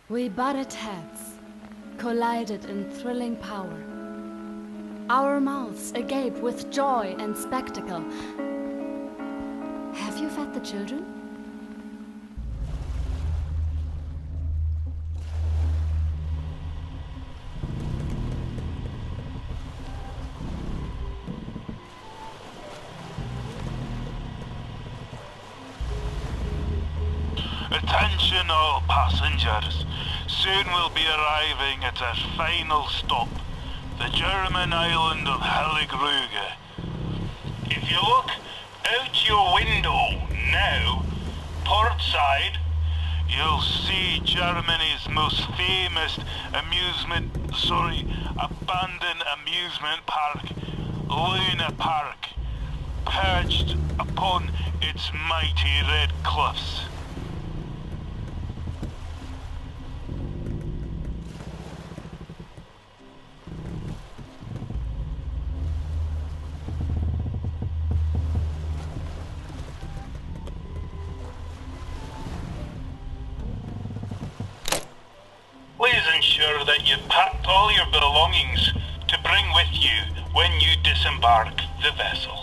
We butted heads, collided in thrilling power. Our mouths agape with joy and spectacle. Have you fed the children? Attention all passengers. Soon we'll be arriving at our final stop, the German island of Heligrüge. If you look out your window now, port side, you'll see Germany's most famous abandoned amusement park, Luna Park, perched upon its mighty red cliffs. Please ensure that you've packed all your belongings to bring with you when you disembark the vessel.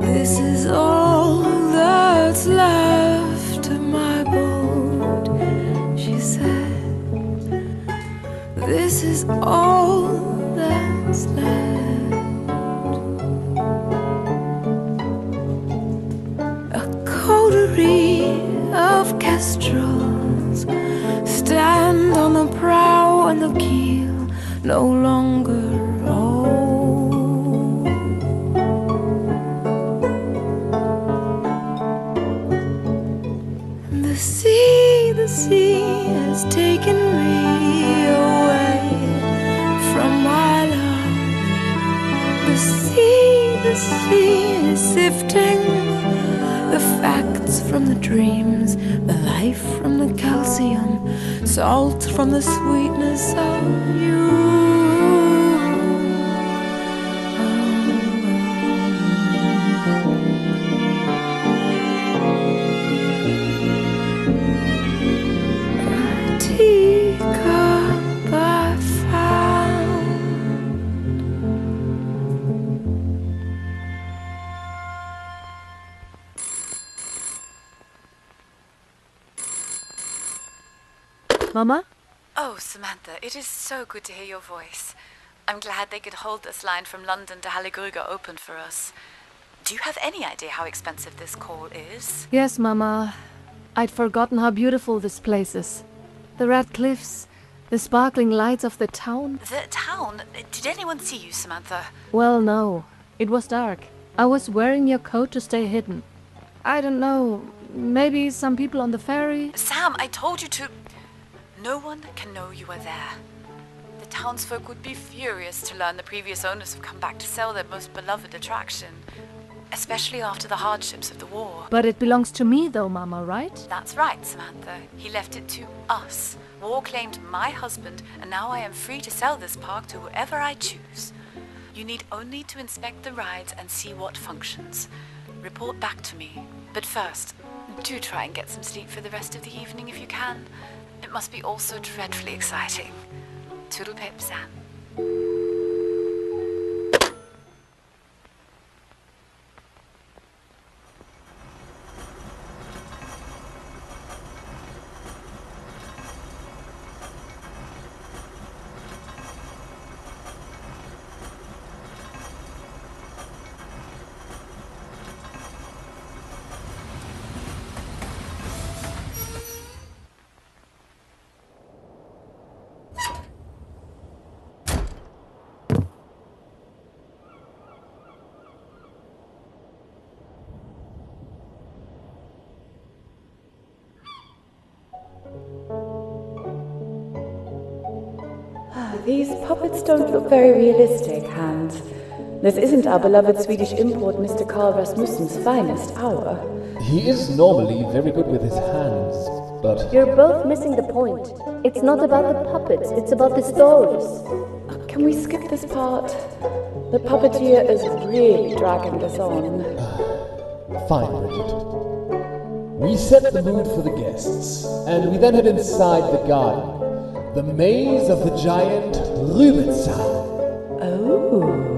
This is all that's left of my boat, she said. This is all that's left. A coterie of kestrels stand on the prow and the keel, no longer old. The sea has taken me away from my love. The sea is sifting the facts from the dreams, the life from the calcium, salt from the sweetness of you. Mama? Oh, Samantha, it is so good to hear your voice. I'm glad they could hold this line from London to Heligrüge open for us. Do you have any idea how expensive this call is? Yes, Mama. I'd forgotten how beautiful this place is. The red cliffs, the sparkling lights of the town. The town? Did anyone see you, Samantha? Well, no. It was dark. I was wearing your coat to stay hidden. I don't know. Maybe some people on the ferry? Sam, I told you to... No one can know you are there. The townsfolk would be furious to learn the previous owners have come back to sell their most beloved attraction, especially after the hardships of the war. But it belongs to me though, Mama, right? That's right, Samantha. He left it to us. War claimed my husband, and now I am free to sell this park to whoever I choose. You need only to inspect the rides and see what functions. Report back to me. But first, do try and get some sleep for the rest of the evening if you can. It must be all so dreadfully exciting. Toodle pip, Sam. These puppets don't look very realistic, and this isn't our beloved Swedish import, Mr. Carl Rasmussen's finest hour. He is normally very good with his hands, but... You're both missing the point. It's not about the puppets, it's about the stories. Can we skip this part? The puppeteer is really dragging this on. Fine, Bridget. We set the mood for the guests, and we then head inside the garden. The maze of the giant Rubinstein. Oh.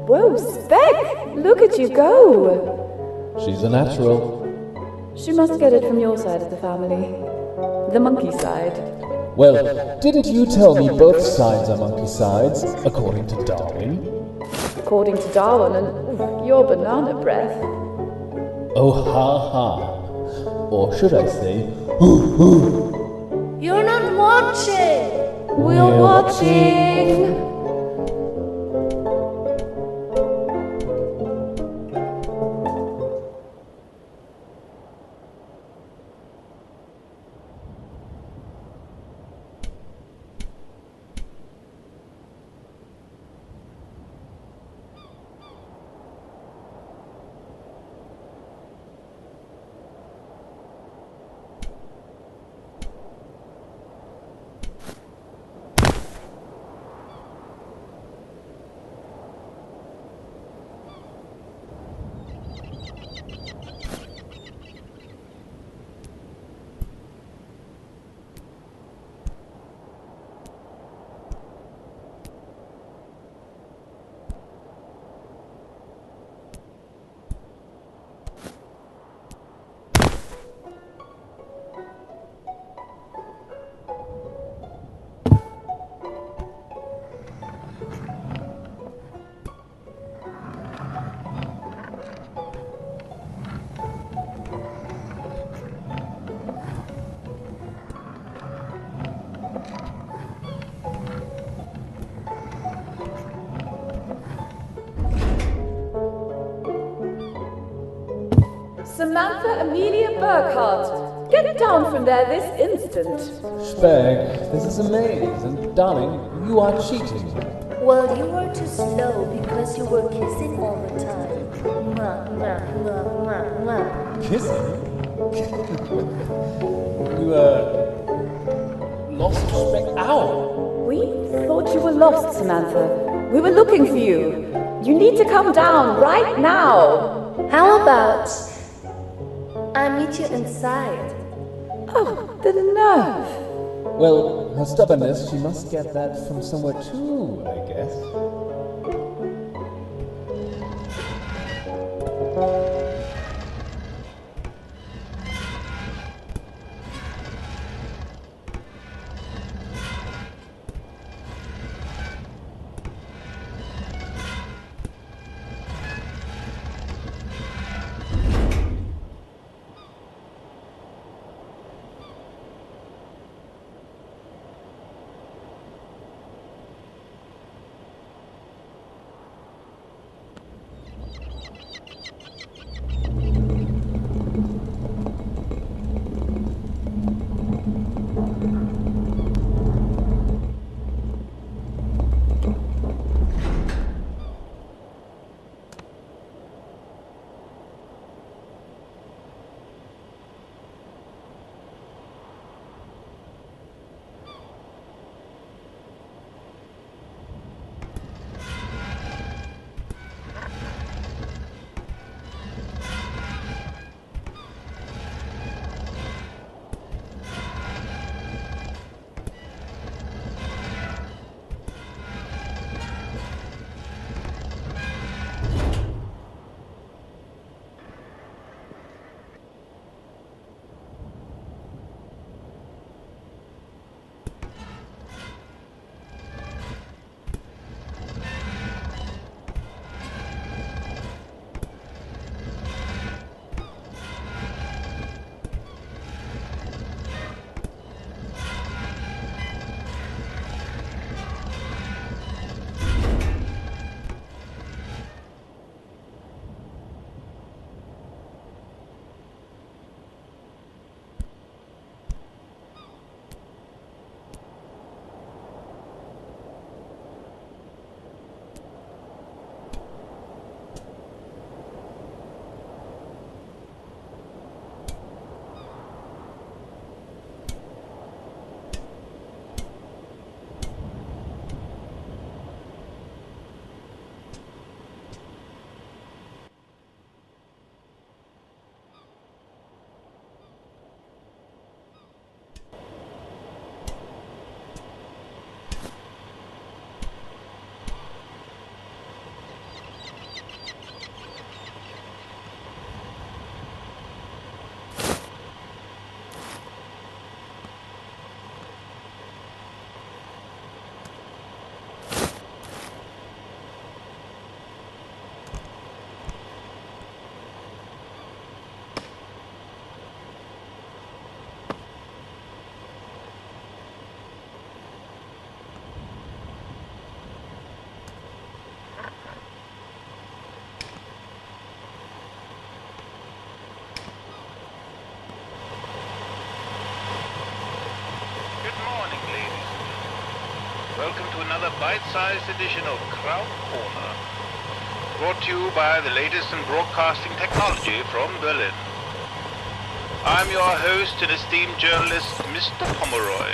Whoa, Spec! Look at you go! She's a natural. She must get it from your side of the family. The monkey side. Well, didn't you tell me both sides are monkey sides, according to Darwin? According to Darwin and your banana breath. Oh, ha ha. Or should I say, hoo hoo. You're not watching! We're watching! Samantha Amelia Burkhart. Get down from there this instant. Spag, this is a maze, and darling, you are cheating. Well, you were too slow because you were kissing all the time. Mwah, mwah, mwah, mwah, mwah. Kissing? You, lost Spag. Ow! We thought you were lost, Samantha. We were looking for you. You need to come down right now. How about I meet you inside? Oh, the nerve. Well, her stubbornness, she must get that from somewhere too, I guess. Welcome to another bite-sized edition of Crowd Corner, brought to you by the latest in broadcasting technology from Berlin. I'm your host and esteemed journalist, Mr. Pomeroy.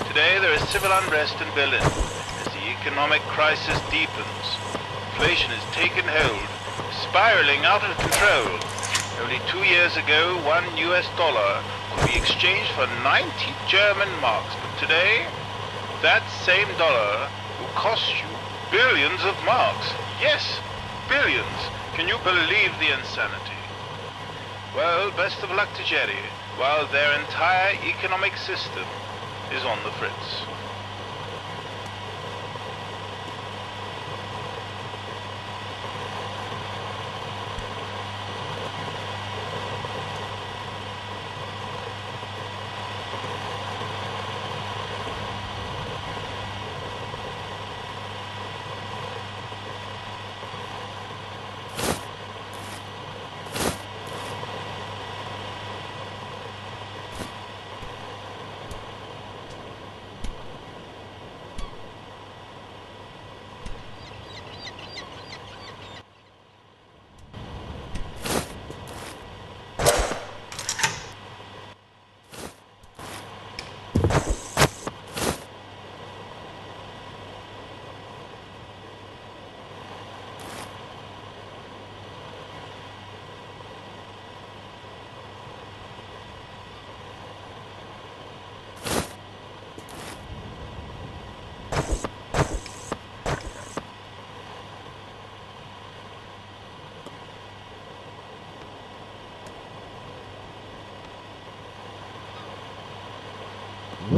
Today there is civil unrest in Berlin as the economic crisis deepens. Inflation has taken hold, spiraling out of control. Only 2 years ago, $1 could be exchanged for 90 German marks, but today, that same dollar will cost you billions of marks. Yes, billions. Can you believe the insanity? Well, best of luck to Jerry, while their entire economic system is on the fritz.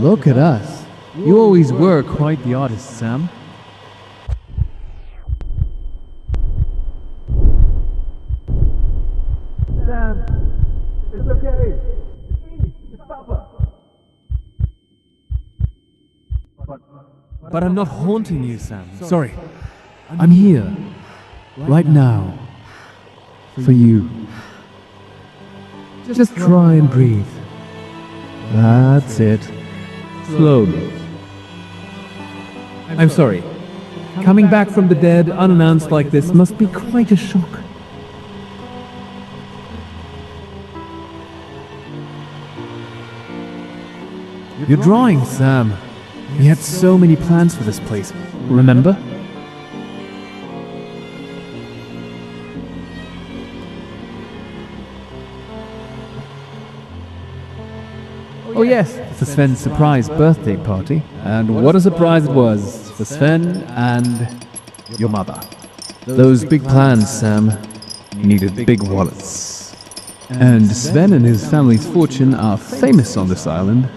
Look at us. You always were quite the artist, Sam. Sam, it's okay. It's me. It's Papa. But I'm not haunting you, Sam. Sorry. I'm here. Right now. For you. Just try and breathe. That's it. Slowly. I'm sorry. Coming back from the dead unannounced like this must be quite a shock. Your drawing, Sam. We had so many plans for this place. Remember? Oh yes, for Sven's surprise birthday party. And what a surprise it was for Sven and your mother. Those big plans, Sam, needed big wallets. And Sven and his family's fortune are famous on this island.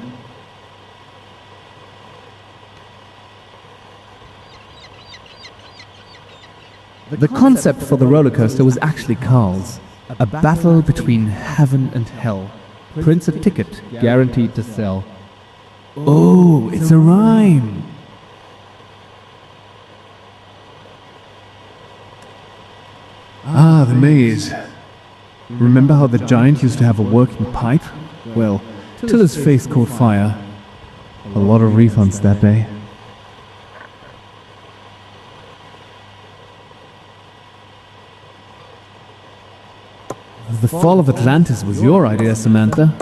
The concept for the roller coaster was actually Carl's. A battle between heaven and hell. Prints a ticket, guaranteed to sell. Oh, it's a rhyme! Ah, the maze. Remember how the giant used to have a working pipe? Well, till his face caught fire. A lot of refunds that day. The fall of Atlantis was your idea, Samantha.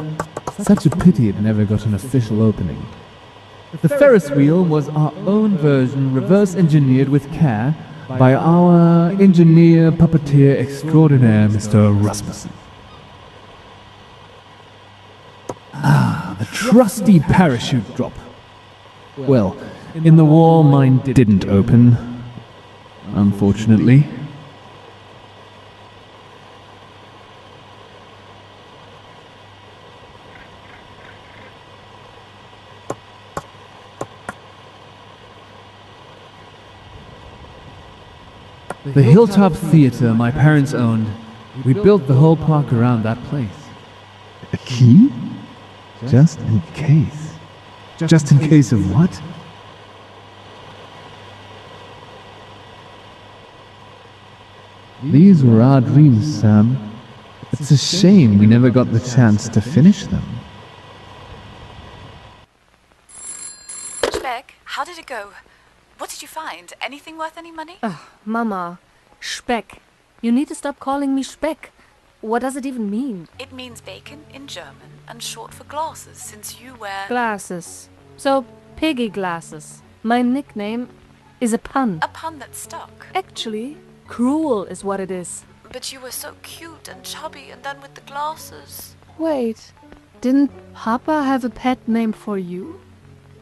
Such a pity it never got an official opening. The Ferris wheel was our own version, reverse engineered with care by our engineer puppeteer extraordinaire, Mr. Rasmussen. Ah, the trusty parachute drop. Well, in the war, mine didn't open, unfortunately. The Hilltop Theater my parents owned. We built the whole park around that place. A key? Just in case. Just in case of what? These were our dreams, Sam. It's a shame we never got the chance to finish them. Speck, how did it go? What did you find? Anything worth any money? Mama, Speck. You need to stop calling me Speck. What does it even mean? It means bacon in German and short for glasses, since you wear... Glasses. So, piggy glasses. My nickname is a pun. A pun that stuck. Actually, cruel is what it is. But you were so cute and chubby, and then with the glasses. Wait, didn't Papa have a pet name for you?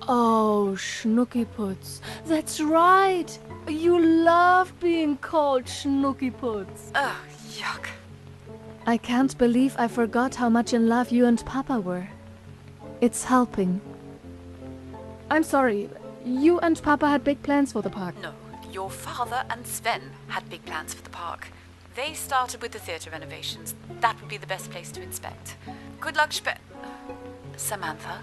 Oh, Schnuckyputz. That's right. You love being called Schnuckyputz. Ugh, yuck. I can't believe I forgot how much in love you and Papa were. It's helping. I'm sorry. You and Papa had big plans for the park. No, your father and Sven had big plans for the park. They started with the theatre renovations. That would be the best place to inspect. Good luck, Samantha.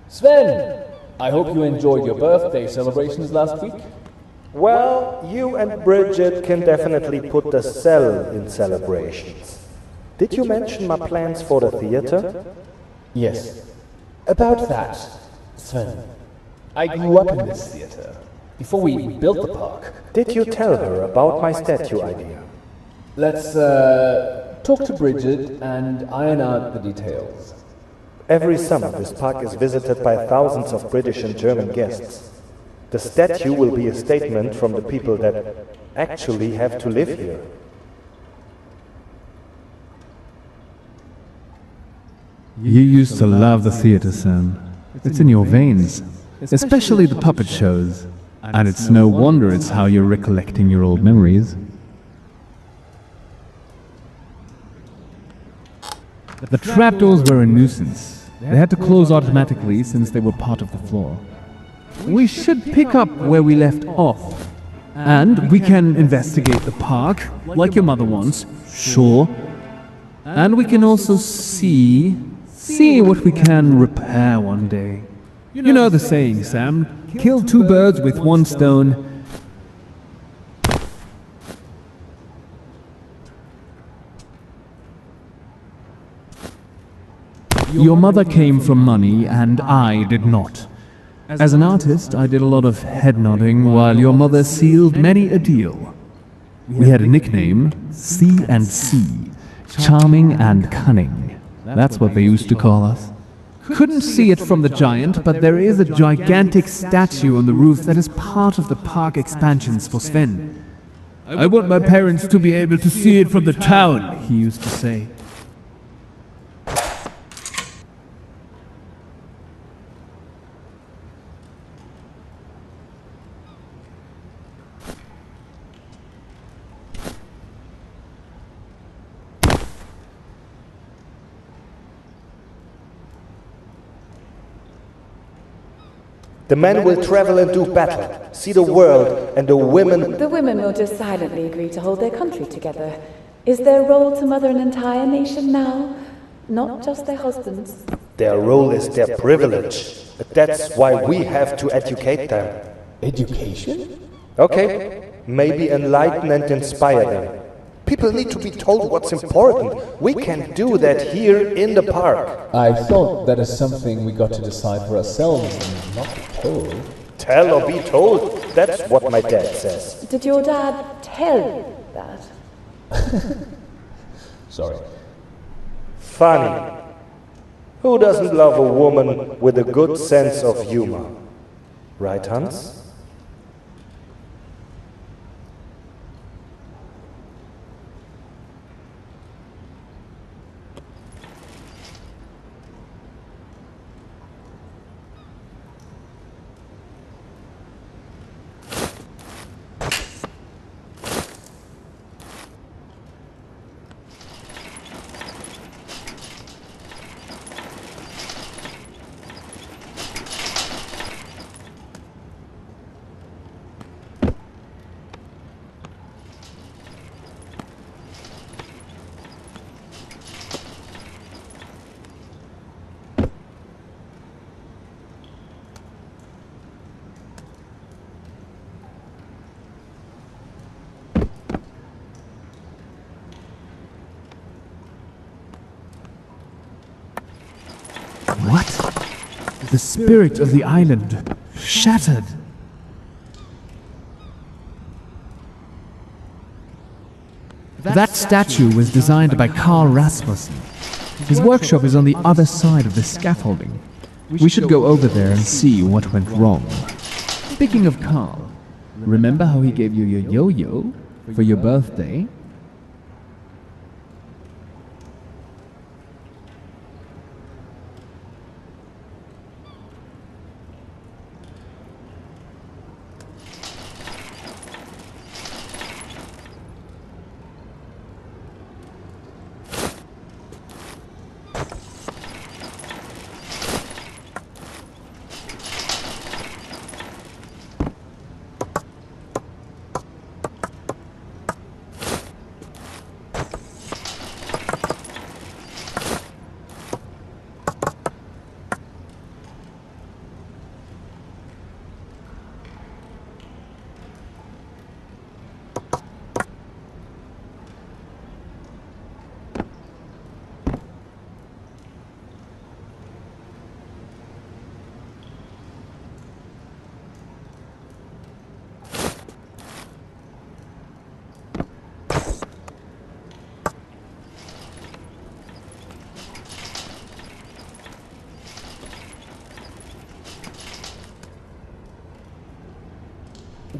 Sven! I hope you enjoyed your birthday celebrations last week. Well, you and Bridget can definitely put the cell in celebrations. Did you mention my plans for the theater? Yes. About that, Sven. I grew up in this theater. before we built the park. Did you tell her about my statue idea? Let's talk to Bridget and iron out the details. Every summer this park is visited by thousands of British and German guests. The statue will be a statement from the people that actually have to live here. You used to love the theater, Sam. It's in your veins, especially the puppet shows. And it's no wonder it's how you're recollecting your old memories. The trapdoors were a nuisance. They had to close automatically since they were part of the floor. We should pick up where we left off. And we can investigate the park, like your mother wants, sure. And we can also see what we can repair one day. You know the saying, Sam. Kill two birds with one stone. Your mother came from money, and I did not. As an artist, I did a lot of head nodding, while your mother sealed many a deal. We had a nickname, C&C, charming and cunning. That's what they used to call us. Couldn't see it from the giant, but there is a gigantic statue on the roof that is part of the park expansions for Sven. I want my parents to be able to see it from the town, he used to say. The men will travel and do battle, see the world, and the women... The women will just silently agree to hold their country together. Is their role to mother an entire nation now? Not just their husbands. Their role is their privilege. That's why we have to educate them. Education? Okay, maybe enlighten and inspire them. People need to be told what's important. We can do that here in the park. I thought that is something we got to decide for ourselves and not be told. Tell or be told, that's what my dad says. Did your dad tell you that? Sorry. Funny. Who doesn't love a woman with a good sense of humor? Right, Hans? What? The spirit of the island shattered. That statue was designed by Carl Rasmussen. His workshop is on the other side of the scaffolding. We should go over there and see what went wrong. Speaking of Carl, remember how he gave you your yo-yo for your birthday?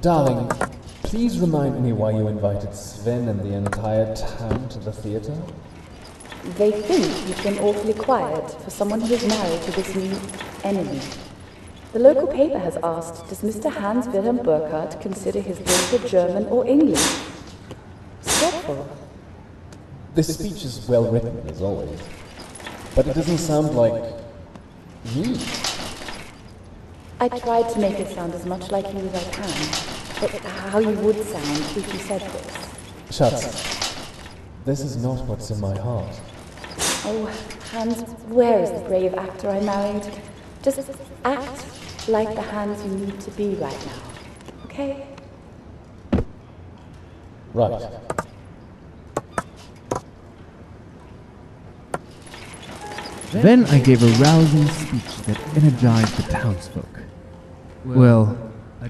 Darling, please remind me why you invited Sven and the entire town to the theater? They think you've been awfully quiet for someone who is married to this new enemy. The local paper has asked, does Mr. Hans Wilhelm Burkhart consider his daughter German or English? Thoughtful. This speech is well written, as always. But it doesn't sound like me. I tried to make it sound as much like you as I can, but how you would sound if you said this. Schatz, this is not what's in my heart. Oh, Hans, where is the brave actor I married? Just act like the Hans you need to be right now, okay? Right. Then I gave a rousing speech that energized the townsfolk. Well,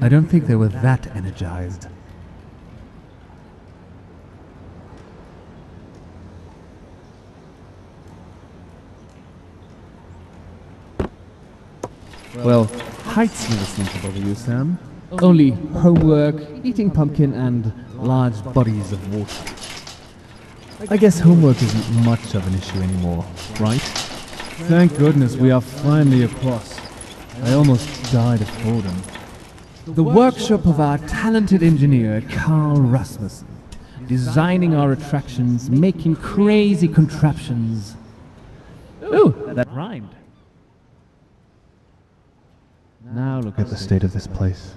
I don't think they were that energized. Well, heights never seem to bother you, Sam. Only homework, eating pumpkin, and large bodies of water. I guess homework isn't much of an issue anymore, right? Thank goodness we are finally across. I almost died of boredom. The workshop of our talented engineer, Carl Rasmussen. Designing our attractions, making crazy contraptions. Ooh, that rhymed. Now look at the state of this place.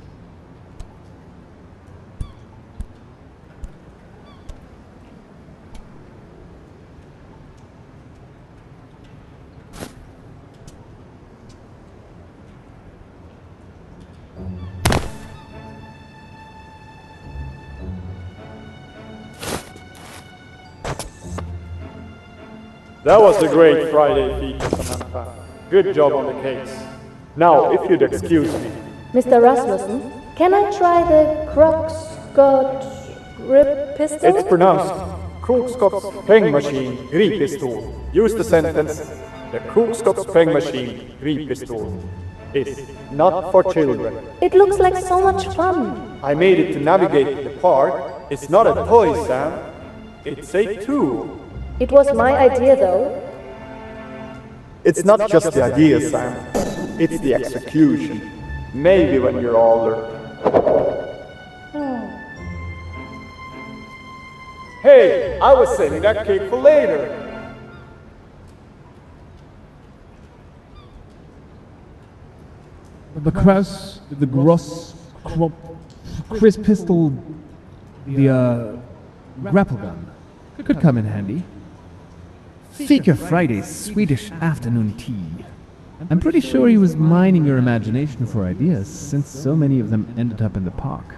That was a great Friday feature, Samantha. Good job on the case. Now, if you'd excuse me. Mr. Rasmussen, can I try the Krogskott grip pistol? It's pronounced Krogskotts Pengmaskin Gripistol. Use the sentence, the Krogskotts Pengmaskin Gripistol is not for children. It looks like so much fun. I made it to navigate the park. It's not a toy, Sam. It's a tool. It was my idea, though. It's not just the idea, Sam. It's the execution. Maybe when you're older. Hey, I was saving that cake for later. The Kraus, the Gross, Chris pistol, the grapple gun could come in handy. Fika Friday's Swedish afternoon tea. I'm pretty sure he was mining your imagination for ideas, since so many of them ended up in the park.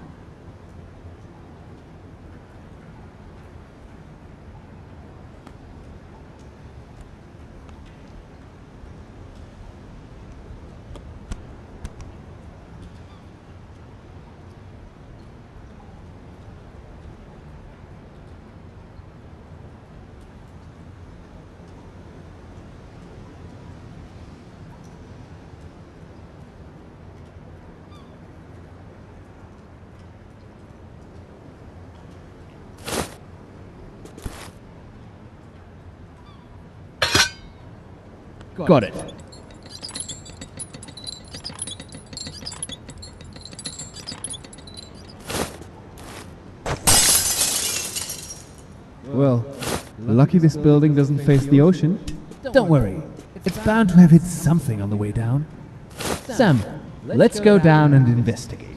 Got it. Well, lucky this building doesn't face the ocean. Don't worry, it's bound to have hit something on the way down. Sam, let's go down and investigate.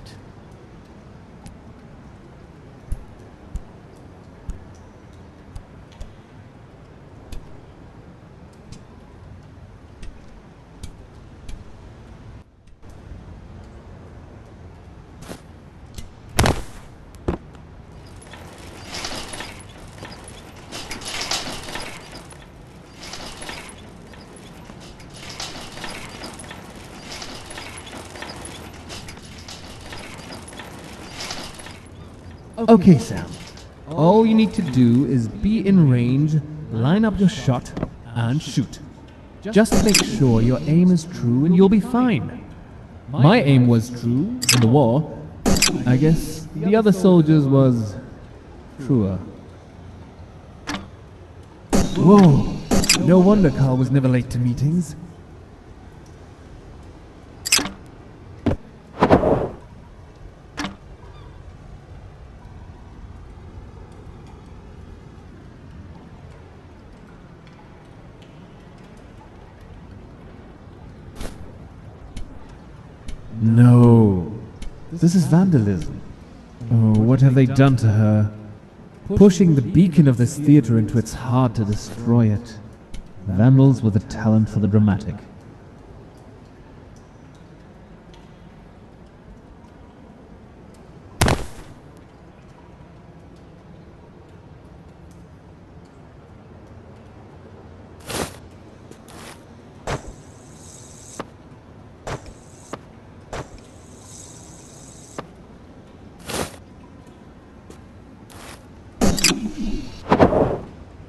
Okay, Sam. All you need to do is be in range, line up your shot, and shoot. Just make sure your aim is true and you'll be fine. My aim was true in the war, I guess the other soldiers was truer. Whoa! No wonder Carl was never late to meetings. No. This is vandalism. Oh, what have they done to her? Pushing the beacon of this theater into its heart to destroy it. Vandals with a talent for the dramatic.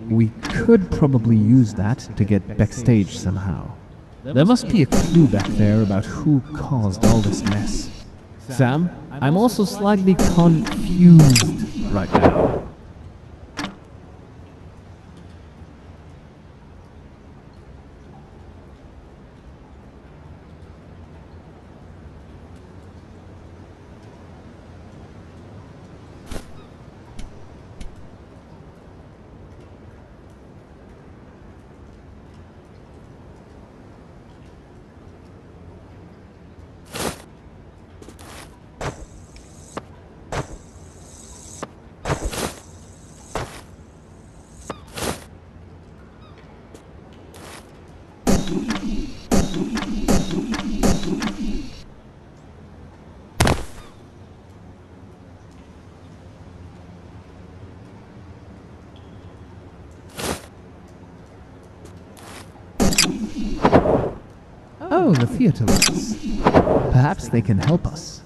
We could probably use that to get backstage somehow. There must be a clue back there about who caused all this mess. Sam, I'm also slightly confused right now. Oh, the theater lights. Perhaps they can help us.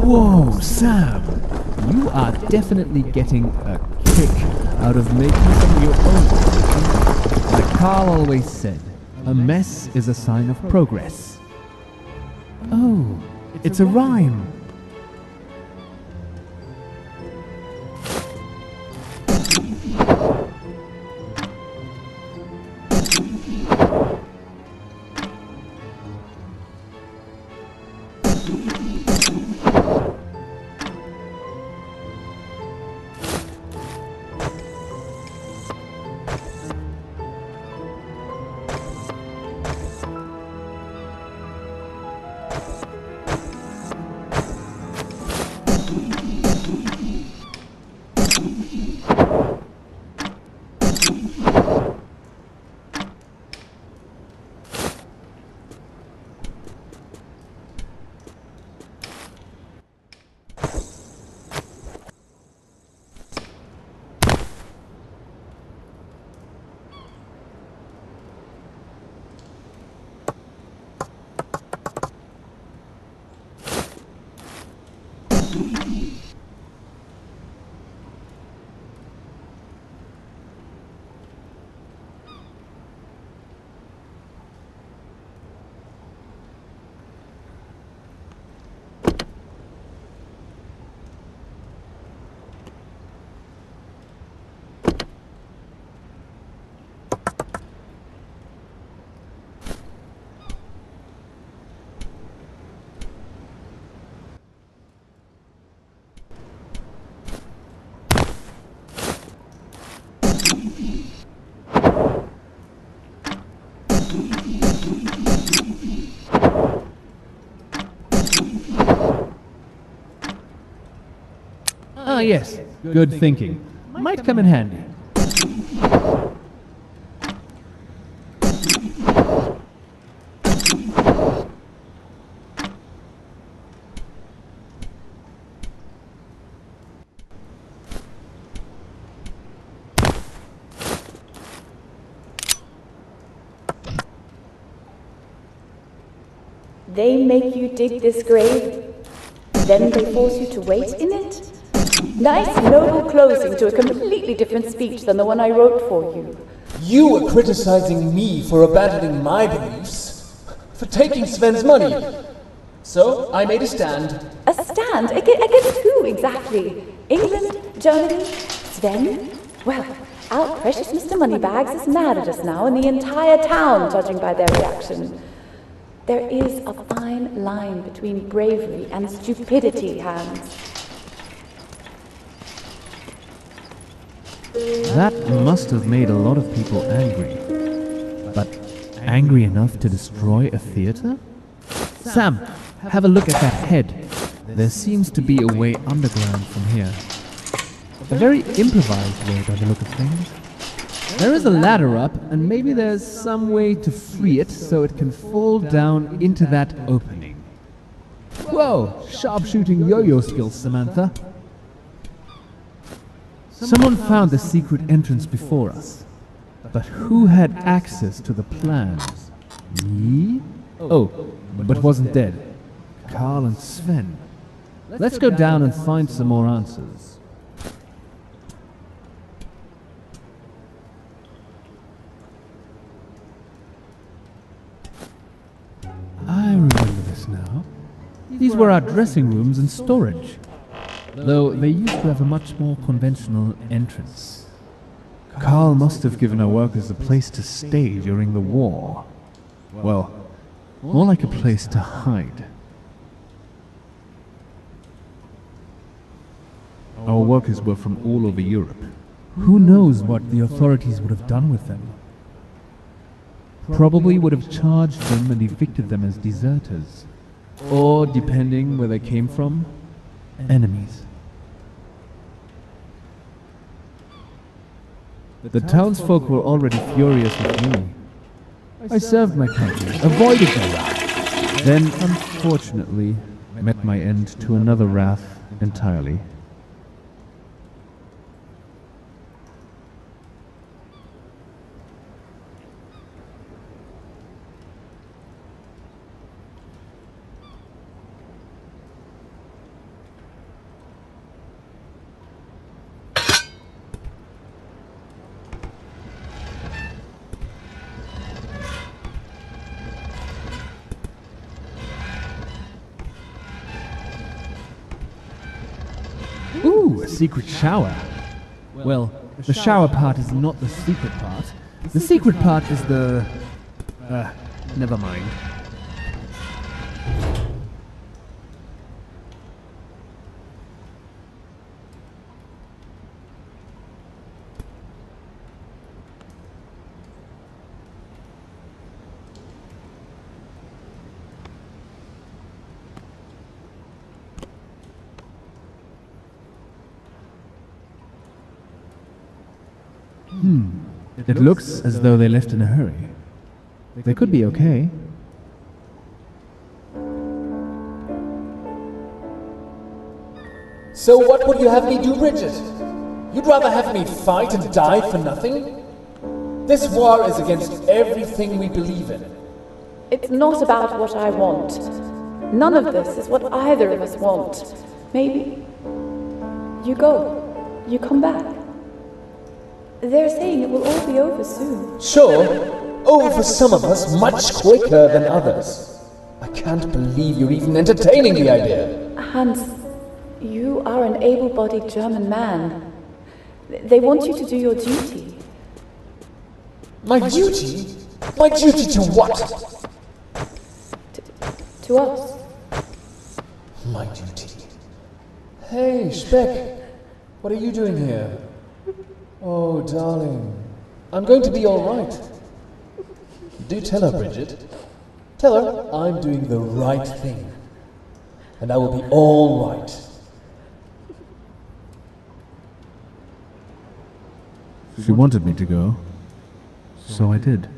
Whoa, Sam! You are definitely getting a kick out of making some of your own. Like Carl always said, a mess is a sign of progress. Oh, it's a rhyme. Ah, yes. Good thinking. Might come in handy. They make you dig this grave, then they force you to wait in it? Nice noble closing to a completely different speech than the one I wrote for you. You were criticizing me for abandoning my beliefs, for taking Sven's money. So, I made a stand. A stand? Against who, exactly? England? Germany? Sven? Well, our precious Mr. Moneybags is mad at us now, and the entire town, judging by their reaction. There is a fine line between bravery and stupidity, Hans. That must have made a lot of people angry. But angry enough to destroy a theater? Sam, have a look at that head. There seems to be a way underground from here. A very improvised way by the look of things. There is a ladder up, and maybe there's some way to free it so it can fall down into that opening. Whoa! Sharpshooting yo-yo skills, Samantha. Someone found the secret entrance before us. But who had access to the plans? Me? Oh, but wasn't dead. Carl and Sven. Let's go down and find some more answers. I remember this now. These were our dressing rooms and storage. Though they used to have a much more conventional entrance. Carl must have given our workers a place to stay during the war. Well, more like a place to hide. Our workers were from all over Europe. Who knows what the authorities would have done with them? Probably would have charged them and evicted them as deserters. Or, depending where they came from, enemies. The townsfolk were already furious with me. I served my country, avoided their wrath, then, unfortunately, met my end to another wrath entirely. Ooh, a secret shower. Well, the shower part is not the secret part. The secret part is the... never mind. It looks as though they left in a hurry. They could be okay. So what would you have me do, Bridget? You'd rather have me fight and die for nothing? This war is against everything we believe in. It's not about what I want. None of this is what either of us want. Maybe you go, you come back. They're saying it will all be over soon. Sure, over for some of us much quicker than others. I can't believe you're even entertaining the idea. Hans, you are an able-bodied German man. They want you to do your duty. My duty? My duty to what? To us. My duty. Hey, Speck. What are you doing here? Oh, darling. I'm going to be all right. Do tell her, Bridget. Tell her I'm doing the right thing. And I will be all right. She wanted me to go, so I did.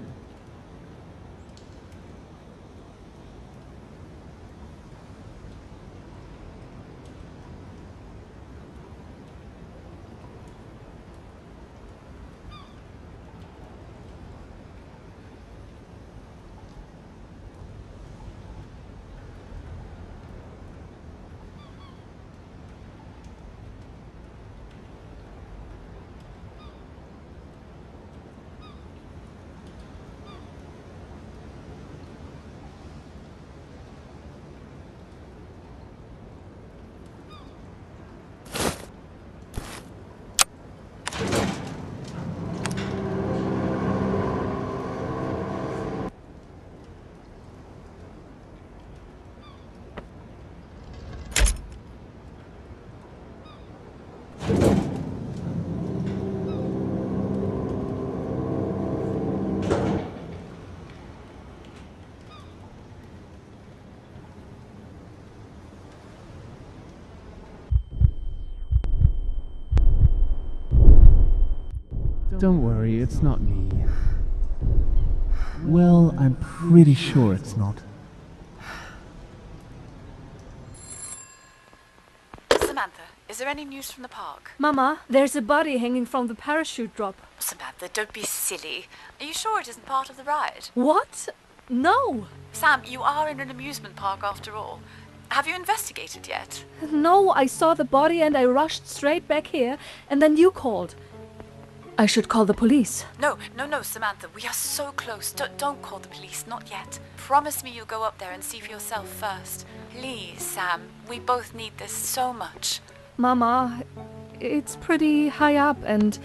Don't worry, it's not me. Well, I'm pretty sure it's not. Samantha, is there any news from the park? Mama, there's a body hanging from the parachute drop. Samantha, don't be silly. Are you sure it isn't part of the ride? What? No. Sam, you are in an amusement park after all. Have you investigated yet? No, I saw the body and I rushed straight back here, and then you called. I should call the police. No, Samantha. We are so close. Don't call the police. Not yet. Promise me you'll go up there and see for yourself first. Please, Sam. We both need this so much. Mama, it's pretty high up, and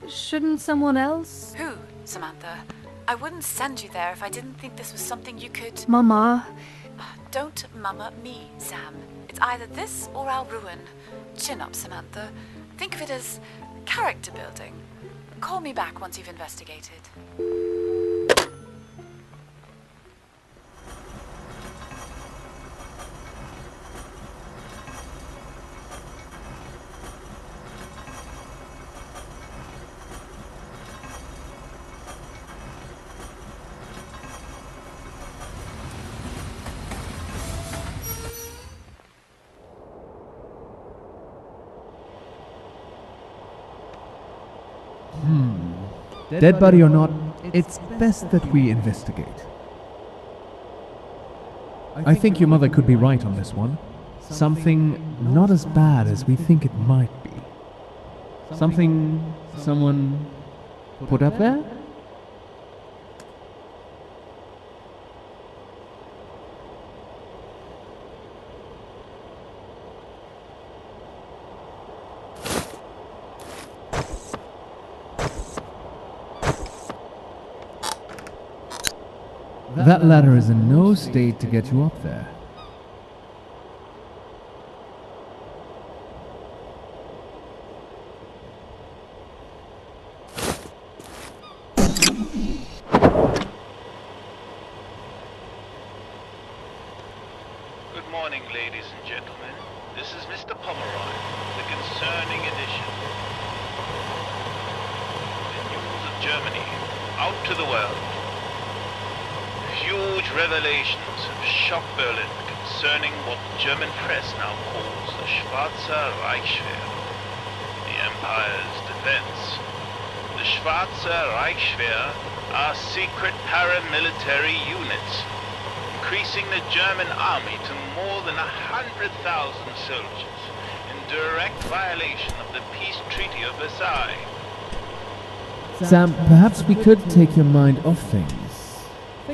shouldn't someone else? Who, Samantha? I wouldn't send you there if I didn't think this was something you could... Mama. Don't mama me, Sam. It's either this or our ruin. Chin up, Samantha. Think of it as character building. Call me back once you've investigated. Dead body or not, it's best that we investigate. I think your mother could be right on this one. Something not as bad as we think it might be. Something someone put up there? That ladder is in no state to get you up there. Good morning, ladies and gentlemen. This is Mr. Pomeroy, the concerning edition. The news of Germany, out to the world. Huge revelations have shocked Berlin concerning what the German press now calls the Schwarzer Reichswehr, the Empire's defense. The Schwarzer Reichswehr are secret paramilitary units, increasing the German army to more than 100,000 soldiers in direct violation of the peace treaty of Versailles. Sam, perhaps we could take your mind off things.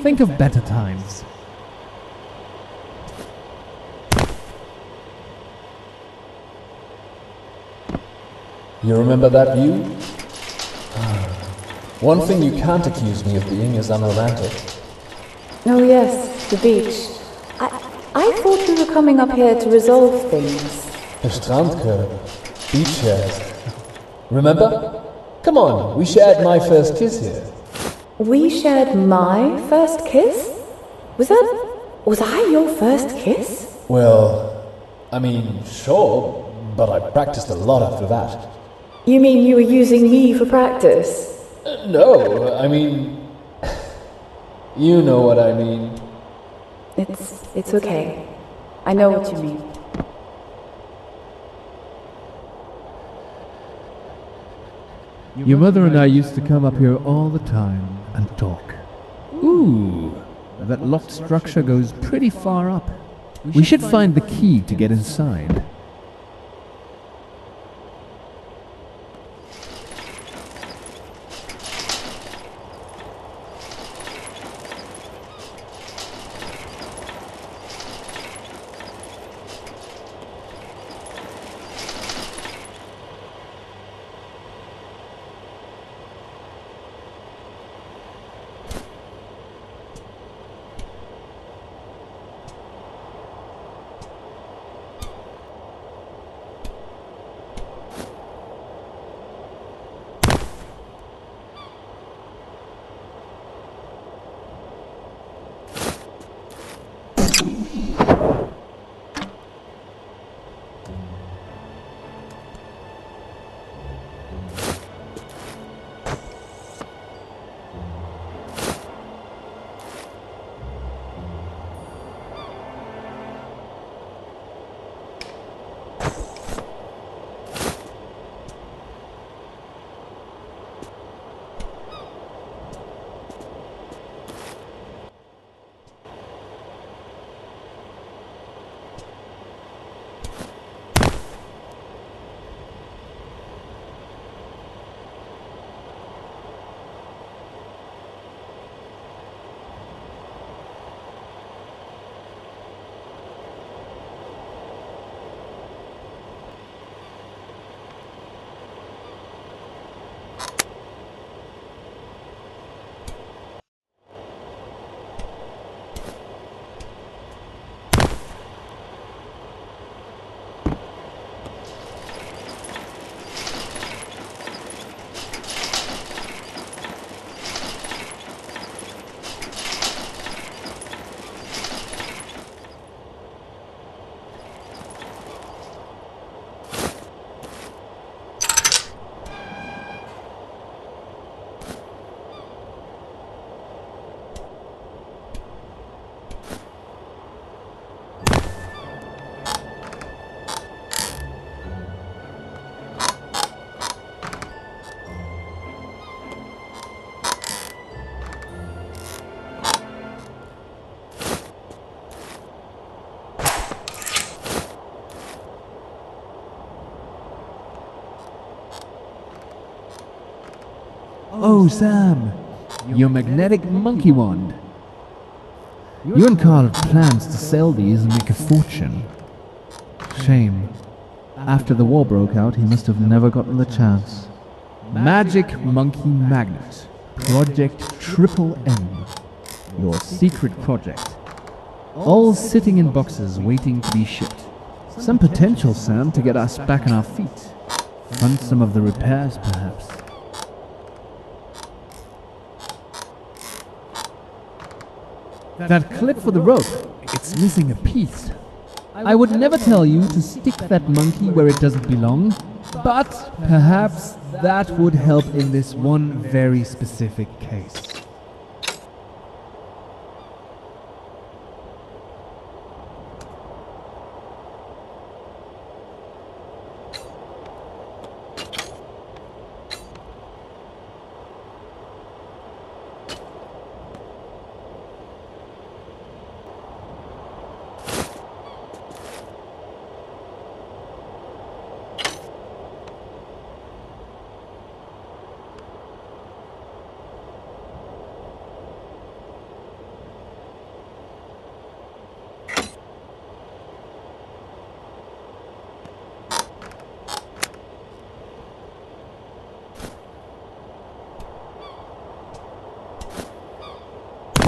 Think of better times. You remember that view? One thing you can't accuse me of being is unromantic. Oh yes, the beach. I thought we were coming up here to resolve things. The Strandkörbe, beach chairs. Remember? Come on, we shared my first kiss here. We shared my first kiss? Was I your first kiss? Well, I mean, sure, but I practiced a lot after that. You mean you were using me for practice? No, I mean... you know what I mean. It's okay. I know what you mean. Your mother and I used to come up here all the time and talk. Ooh, that locked structure goes pretty far up. We should find the key to get inside. Oh, Sam, your magnetic monkey wand. You and Carl have plans to sell these and make a fortune. Shame. After the war broke out, he must have never gotten the chance. Magic Monkey Magnet. Project Triple M. Your secret project. All sitting in boxes waiting to be shipped. Some potential, Sam, to get us back on our feet. Fund some of the repairs, perhaps. That clip for the rope, it's missing a piece. I would never tell you to stick that monkey where it doesn't belong, but perhaps that would help in this one very specific case.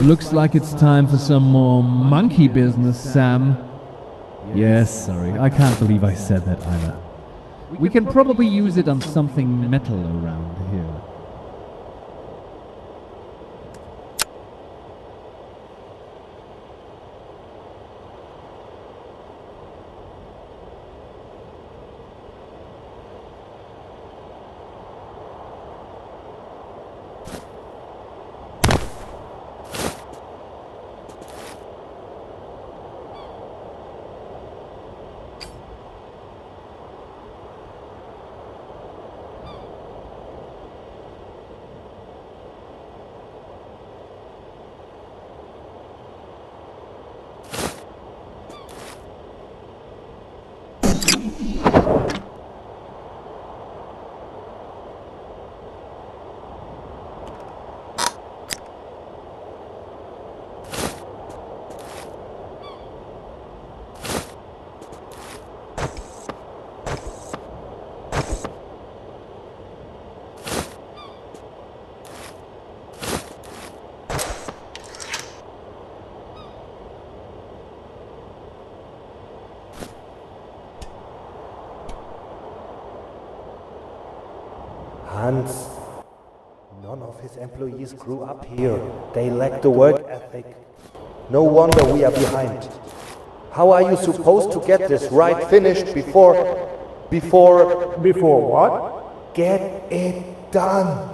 Looks like it's time for some more monkey business, Sam. Yes, sorry, I can't believe I said that either. We can probably use it on something metal around here. Hans, none of his employees grew up here. They lack the work ethic. No wonder we are behind. How are you supposed to get this right finished before what? Get it done.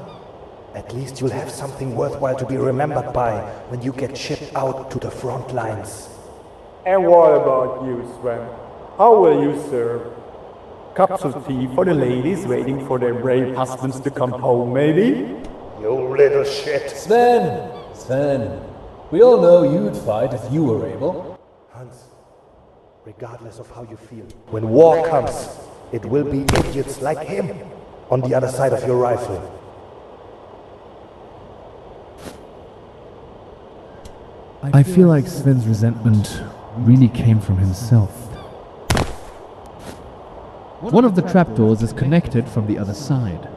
At least you'll have something worthwhile to be remembered by when you get shipped out to the front lines. And what about you, Sven? How will you serve? Cups of tea for the ladies waiting for their brave husbands to come home, maybe? You little shit. Sven, we all know you'd fight if you were able. Hans, regardless of how you feel, when war comes, it will be idiots like him on the other side of your rifle. I feel like Sven's resentment really came from himself. One of the trapdoors is connected from the other side.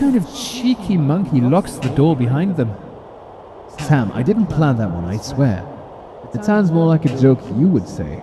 kind of cheeky monkey locks the door behind them? Sam, I didn't plan that one, I swear. It sounds more like a joke you would say.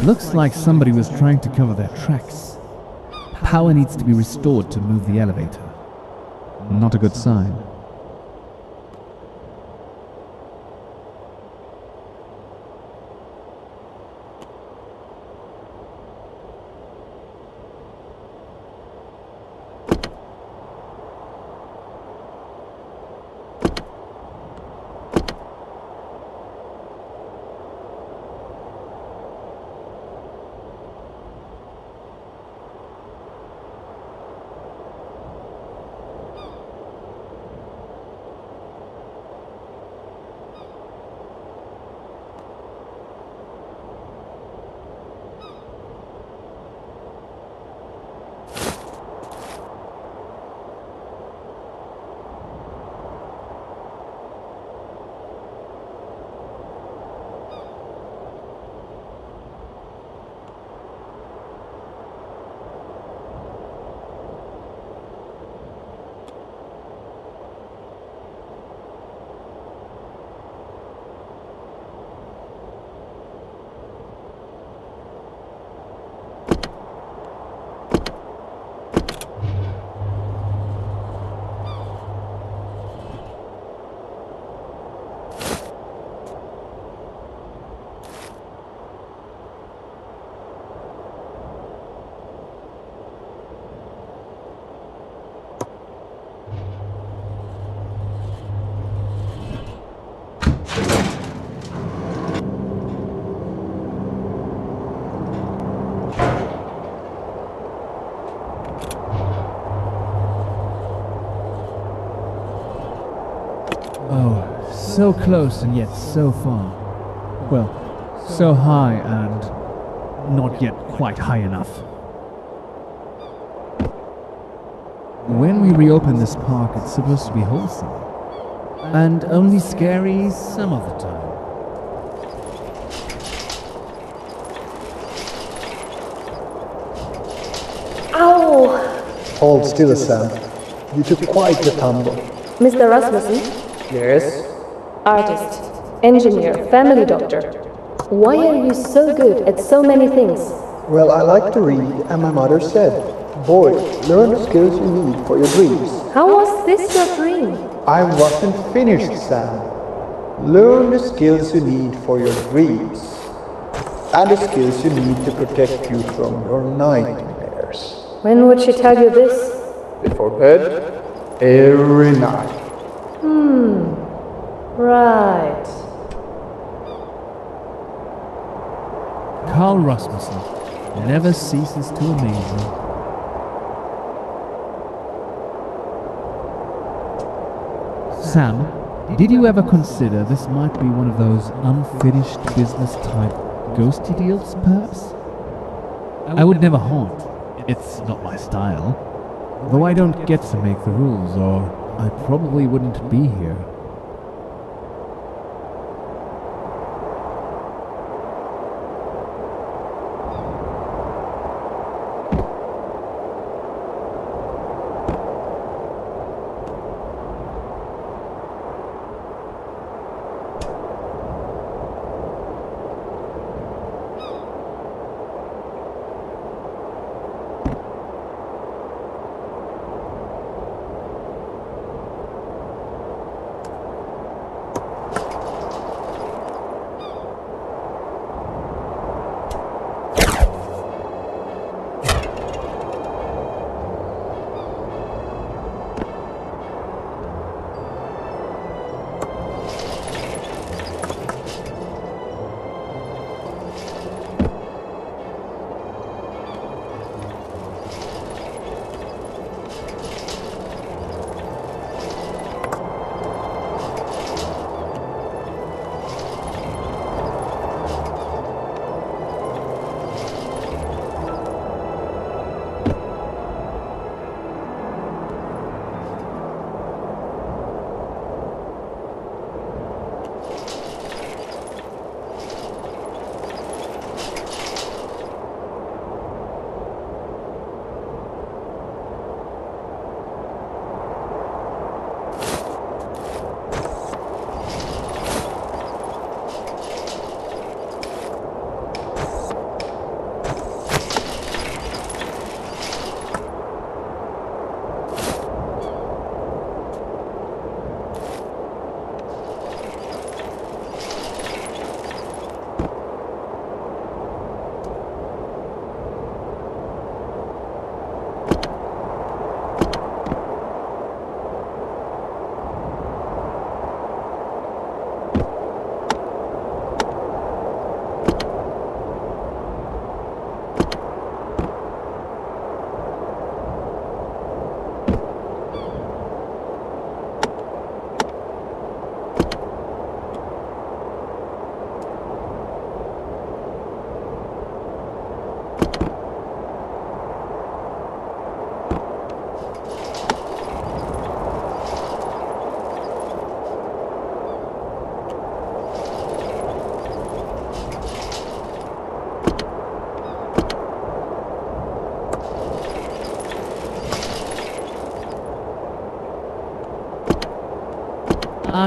Looks like somebody was trying to cover their tracks. Power needs to be restored to move the elevator. Not a good sign. So close and yet so far. Well, so high and not yet quite high enough. When we reopen this park, it's supposed to be wholesome. And only scary some of the time. Ow! Hold still, Sam. You took quite the tumble. Mr. Rasmussen? Yes? Artist, engineer, family doctor. Why are you so good at so many things? Well, I like to read, and my mother said, boy, learn the skills you need for your dreams. How was this your dream? I wasn't finished, Sam. Learn the skills you need for your dreams. And the skills you need to protect you from your nightmares. When would she tell you this? Before bed, every night. Right. Carl Rasmussen never ceases to amaze me. Sam, did you ever consider this might be one of those unfinished business type ghosty deals, perhaps? I would never haunt. It's not my style. Though I don't get to make the rules, or I probably wouldn't be here.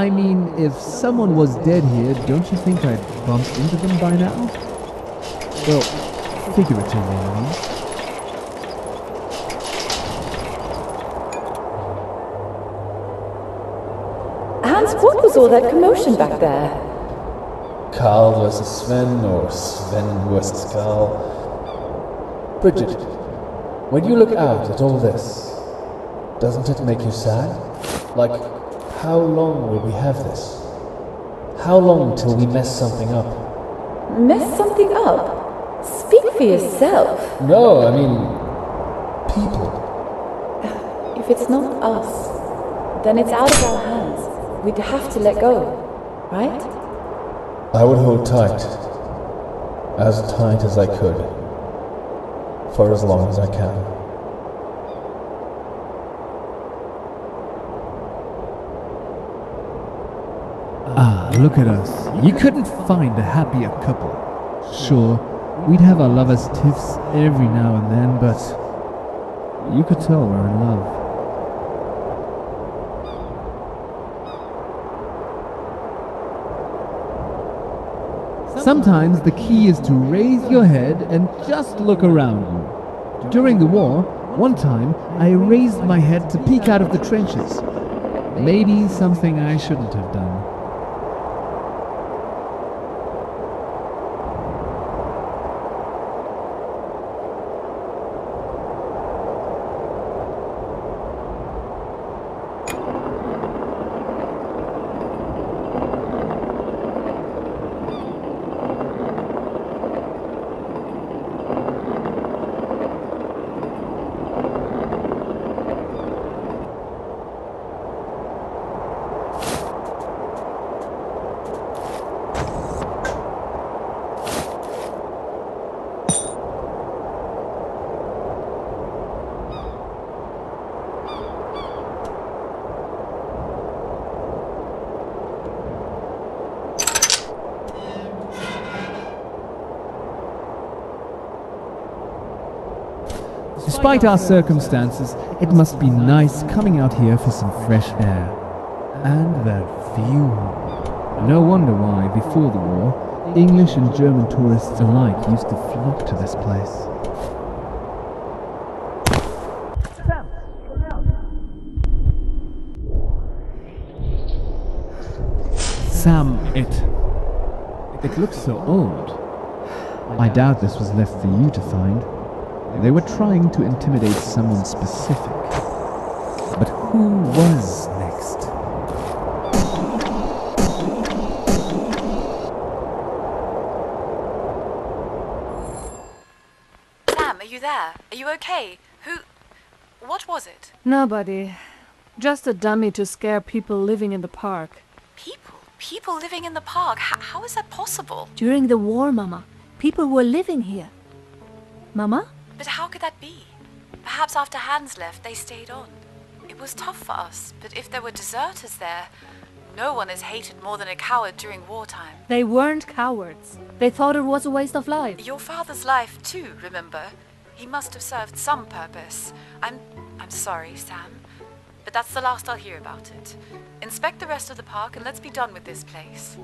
I mean, if someone was dead here, don't you think I'd bump into them by now? Well, figuratively, I mean. Hans, what was all that commotion back there? Carl versus Sven, or Sven versus Carl. Bridget, when you look out at all this, doesn't it make you sad? Like, how long will we have this? How long till we mess something up? Mess something up? Speak for yourself. No, I mean, people. If it's not us, then it's out of our hands. We'd have to let go, right? I would hold tight as I could, for as long as I can. Ah, look at us. You couldn't find a happier couple. Sure, we'd have our lovers' tiffs every now and then, but you could tell we're in love. Sometimes the key is to raise your head and just look around you. During the war, one time I raised my head to peek out of the trenches. Maybe something I shouldn't have done. Despite our circumstances, it must be nice coming out here for some fresh air. And that view. No wonder why, before the war, English and German tourists alike used to flock to this place. Sam, it looks so old. I doubt this was left for you to find. They were trying to intimidate someone specific. But who was next? Sam, are you there? Are you okay? What was it? Nobody. Just a dummy to scare people living in the park. People living in the park? How is that possible? During the war, Mama, people were living here. Mama? But how could that be? Perhaps after Hans left, they stayed on. It was tough for us, but if there were deserters there, no one is hated more than a coward during wartime. They weren't cowards. They thought it was a waste of life. Your father's life too, remember? He must have served some purpose. I'm sorry, Sam, but that's the last I'll hear about it. Inspect the rest of the park and let's be done with this place.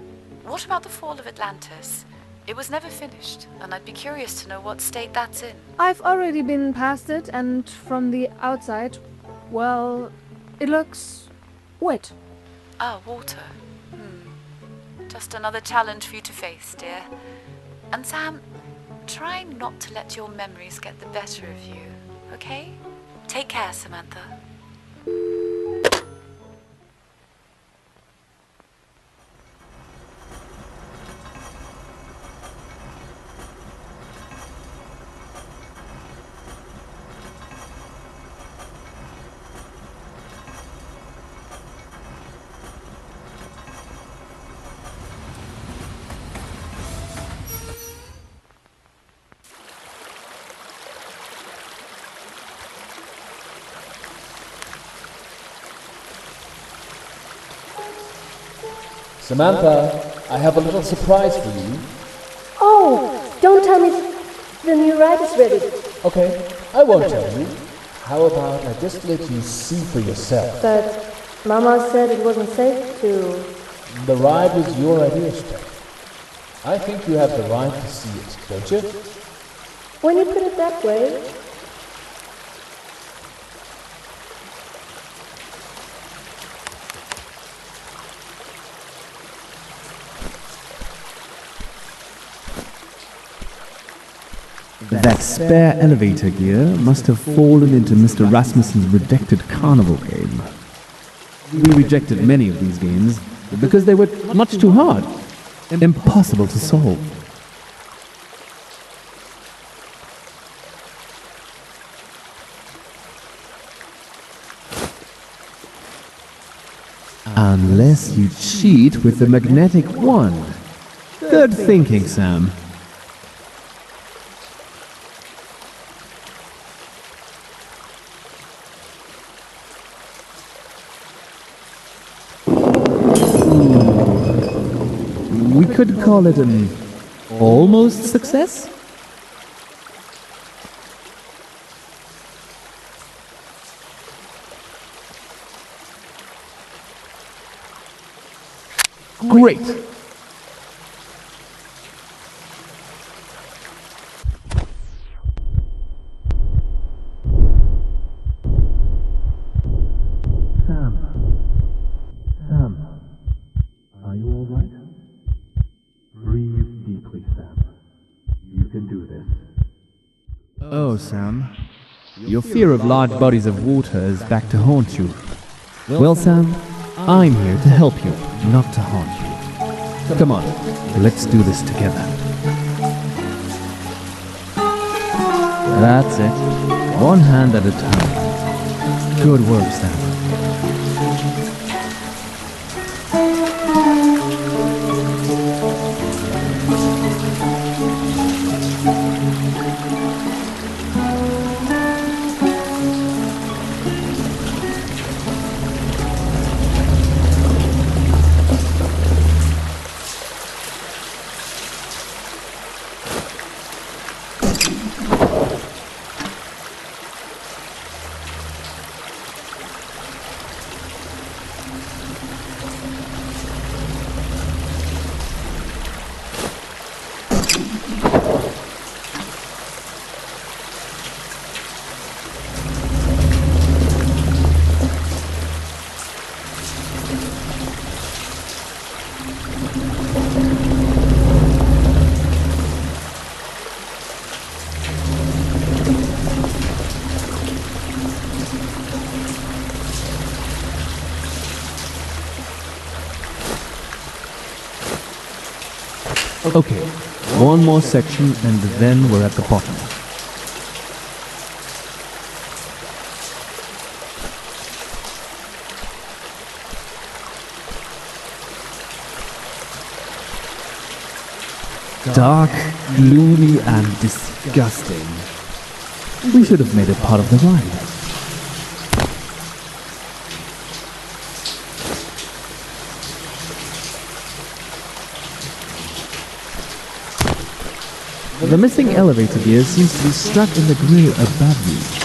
What about the fall of Atlantis? It was never finished, and I'd be curious to know what state that's in. I've already been past it, and from the outside, well, it looks wet. Ah, water. Just another challenge for you to face, dear. And Sam, try not to let your memories get the better of you, okay? Take care, Samantha. Samantha, I have a little surprise for you. Oh, don't tell me the new ride is ready. Okay, I won't tell you. How about I just let you see for yourself? But Mama said it wasn't safe to... The ride was your idea, Spec. I think you have the right to see it, don't you? When you put it that way... That spare elevator gear must have fallen into Mr. Rasmussen's rejected carnival game. We rejected many of these games because they were much too hard, impossible to solve. Unless you cheat with the magnetic wand. Good thinking, Sam. We could call it an almost success? Great! Sam, are you all right? Breathe deeply, Sam. You can do this. Oh, Sam. Your fear of large bodies of water is back to haunt you. Well, Sam, I'm here to help you, not to haunt you. Come on, let's do this together. That's it. One hand at a time. Good work, Sam. Okay, one more section and then we're at the bottom. Dark, gloomy, and disgusting. We should have made it part of the ride. The missing elevator gear seems to be stuck in the grill above you.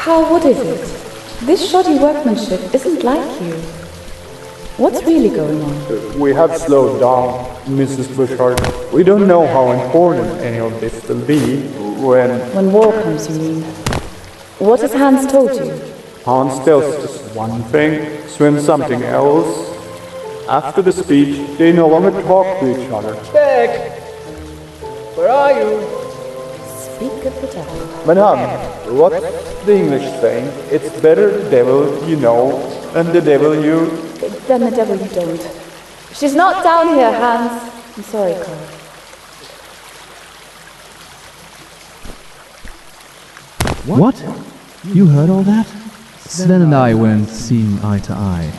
Carl, what is it? This shoddy workmanship isn't like you. What's really going on? We have slowed down, Mrs. Burkhart. We don't know how important any of this will be when... When war comes, you mean? What has Hans told you? Hans tells us one thing, Sven something else. After the speech, they no longer talk to each other. Beck! Where are you? Speak of the devil. Madame, what's the English saying? It's better the devil you know than the devil you... Than the devil you don't. She's not down here, Hans. I'm sorry, Carl. What? You heard all that? Sven and I weren't seeing eye to eye.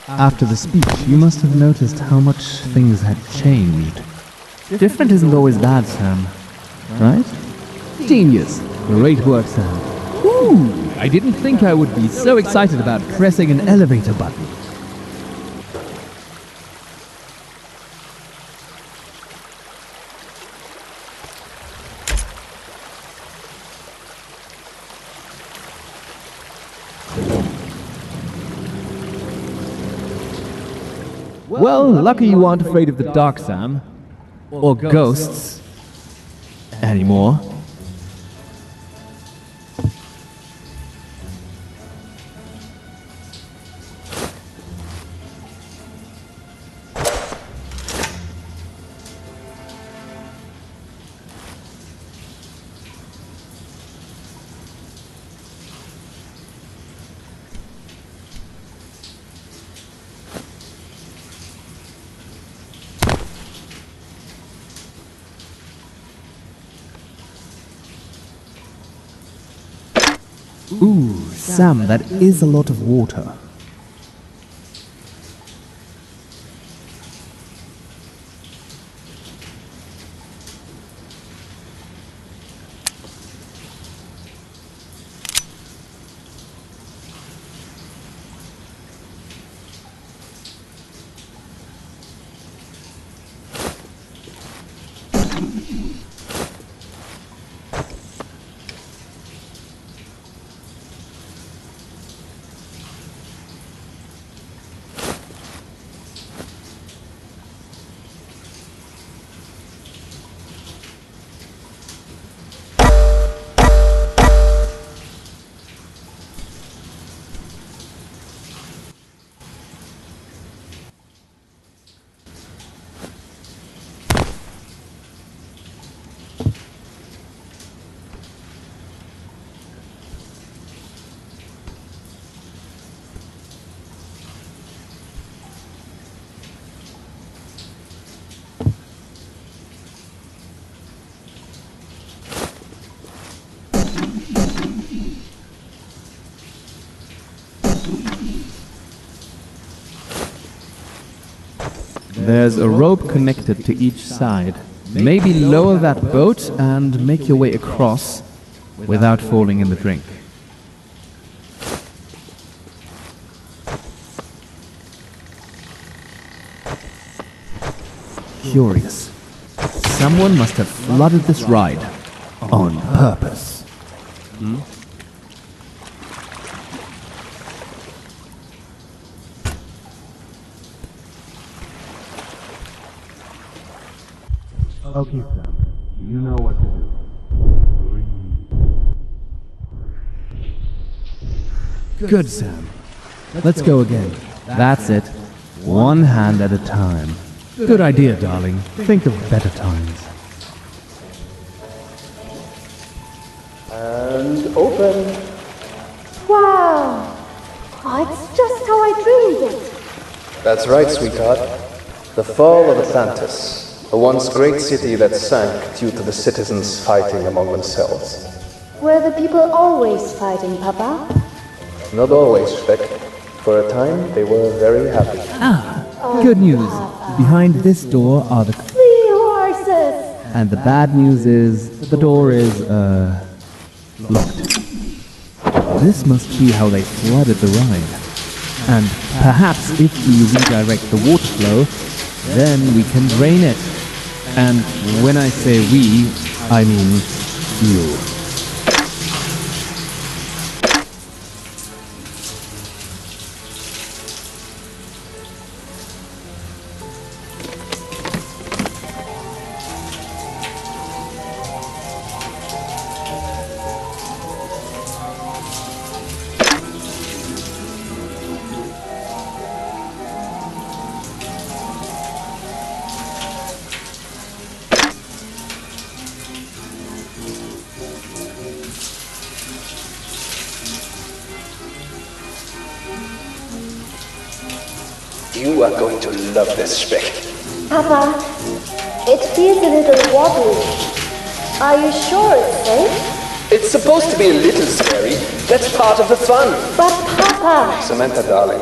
After the speech, you must have noticed how much things had changed. Different isn't always bad, Sam. Right? Genius. Great work, Sam. Ooh, I didn't think I would be so excited about pressing an elevator button. Well, lucky you aren't afraid of the dark, Sam. Or ghosts. Anymore. Ooh, Sam, that is a lot of water. There's a rope connected to each side. Maybe lower that boat and make your way across without falling in the drink. Curious. Someone must have flooded this ride on purpose. Hmm? Okay, Sam. You know what to do. Good, Sam. Let's go again. That's it. One hand at a time. Good idea, darling. Think of better times. And open. Wow! Oh, it's just how I dreamed it. That's right, sweetheart. The fall of Atlantis. A once great city that sank due to the citizens fighting among themselves. Were the people always fighting, Papa? Not always, Speck. For a time, they were very happy. Good news. Behind this door are the... 3 horses! And the bad news is, the door is, locked. This must be how they flooded the ride. And perhaps if we redirect the water flow, then we can drain it. And when I say we, I mean you. You are going to love this, Speck. Papa, it feels a little wobbly. Are you sure it's safe? It's supposed to be a little scary. That's part of the fun. But Papa... Samantha, darling,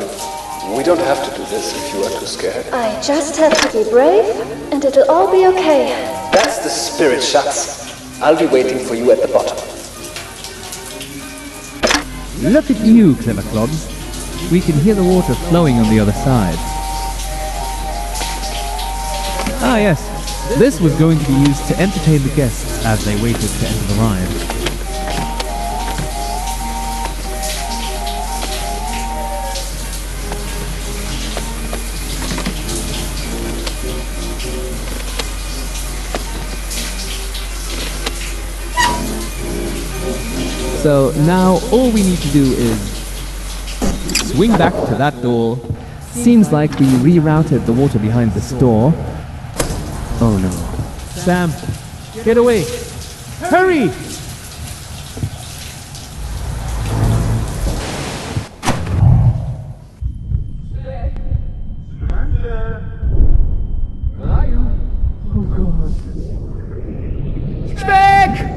we don't have to do this if you are too scared. I just have to be brave, and it'll all be okay. That's the spirit, Schatz. I'll be waiting for you at the bottom. Look at you, clever clods. We can hear the water flowing on the other side. Ah yes, this was going to be used to entertain the guests as they waited to enter the ride. So now all we need to do is swing back to that door. Seems like we rerouted the water behind the store. Oh no. Sam, get away! Hurry! Oh god. Speck!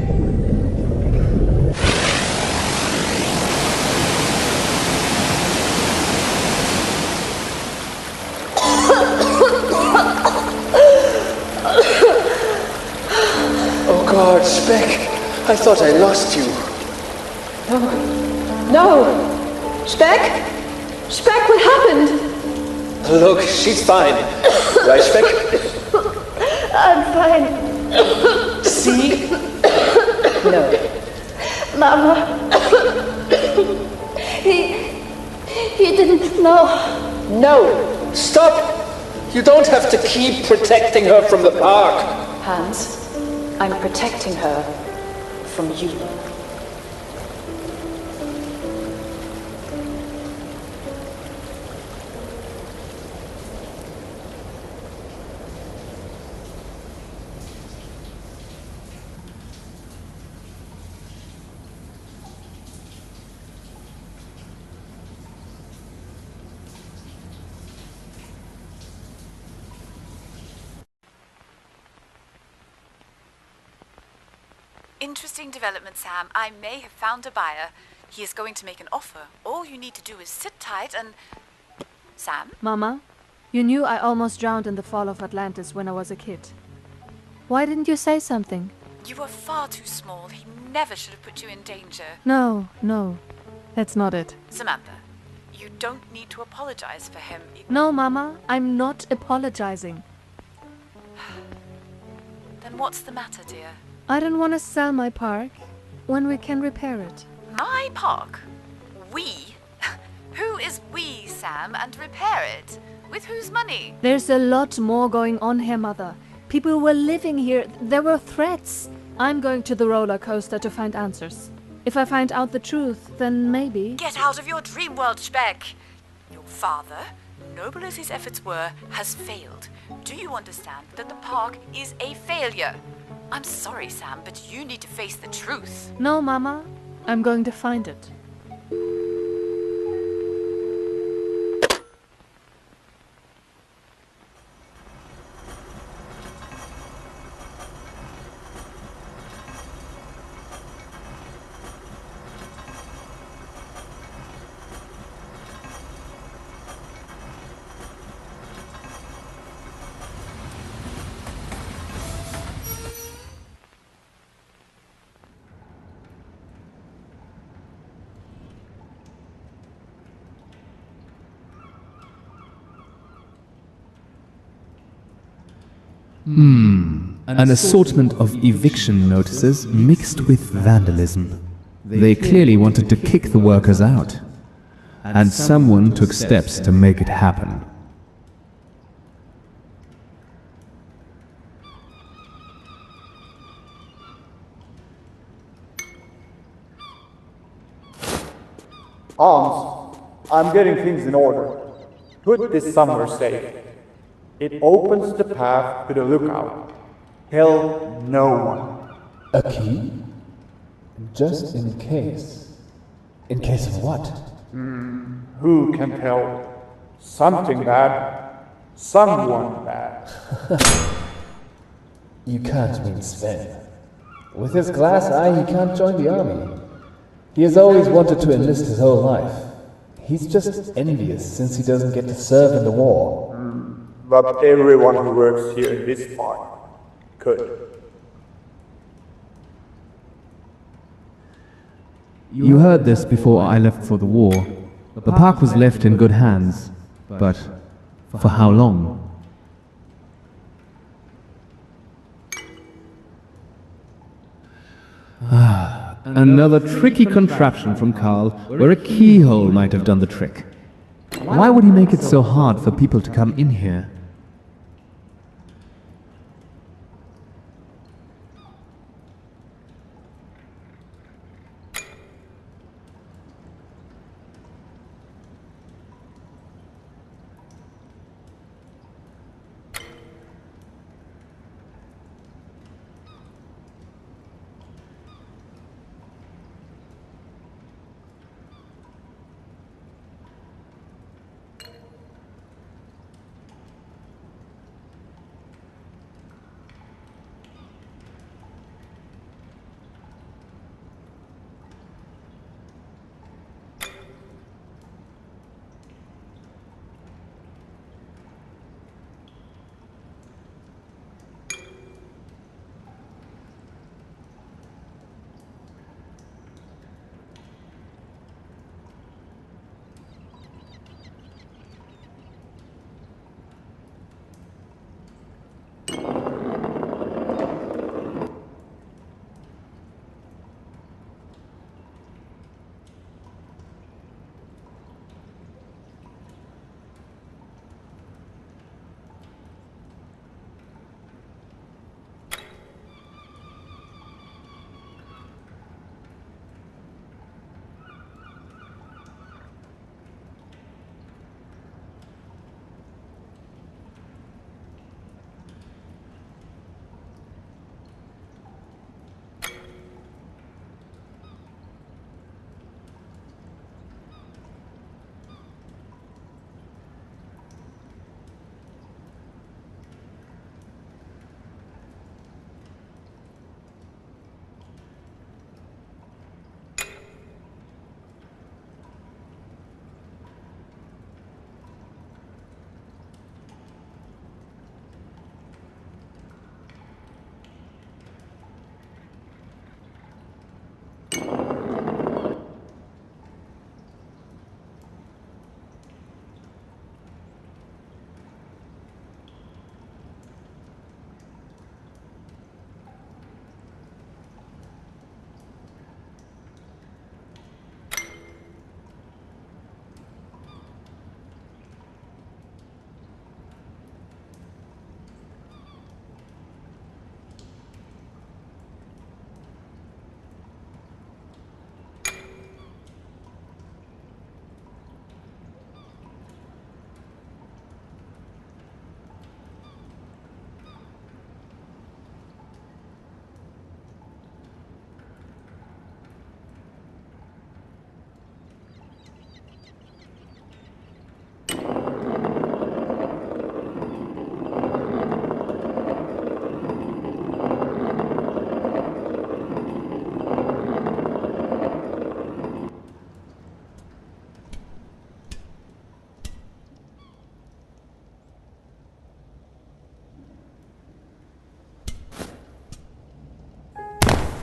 Oh God, Speck! I thought I lost you. No! Speck? Speck, what happened? Look, she's fine. Right, Speck? I'm fine. See? No. Mama. He didn't know. No! Stop! You don't have to keep protecting her from the park. Hans, I'm protecting her from you. Interesting development, Sam. I may have found a buyer. He is going to make an offer. All you need to do is sit tight and... Sam? Mama, you knew I almost drowned in the fall of Atlantis when I was a kid. Why didn't you say something? You were far too small. He never should have put you in danger. No, that's not it. Samantha, you don't need to apologize for him. No, Mama, I'm not apologizing. Then what's the matter, dear? I don't want to sell my park when we can repair it. My park? We? Who is we, Sam, and repair it? With whose money? There's a lot more going on here, Mother. People were living here. There were threats. I'm going to the roller coaster to find answers. If I find out the truth, then maybe... Get out of your dream world, Speck! Your father, noble as his efforts were, has failed. Do you understand that the park is a failure? I'm sorry, Sam, but you need to face the truth. No, Mama. I'm going to find it. An assortment of eviction notices mixed with vandalism. They clearly wanted to kick the workers out. And someone took steps to make it happen. Hans, I'm getting things in order. Put this somewhere safe. It opens the path to the lookout. Tell no one. A key? Just in case. In case of what? Who can tell? Something bad. Someone bad. You can't mean Sven. With his glass eye, he can't join the army. He has always wanted to enlist his whole life. He's just envious since he doesn't get to serve in the war. But everyone who works here in this park could. You heard this before I left for the war. The park was left in good hands, but for how long? Another tricky contraption from Carl, where a keyhole might have done the trick. Why would he make it so hard for people to come in here?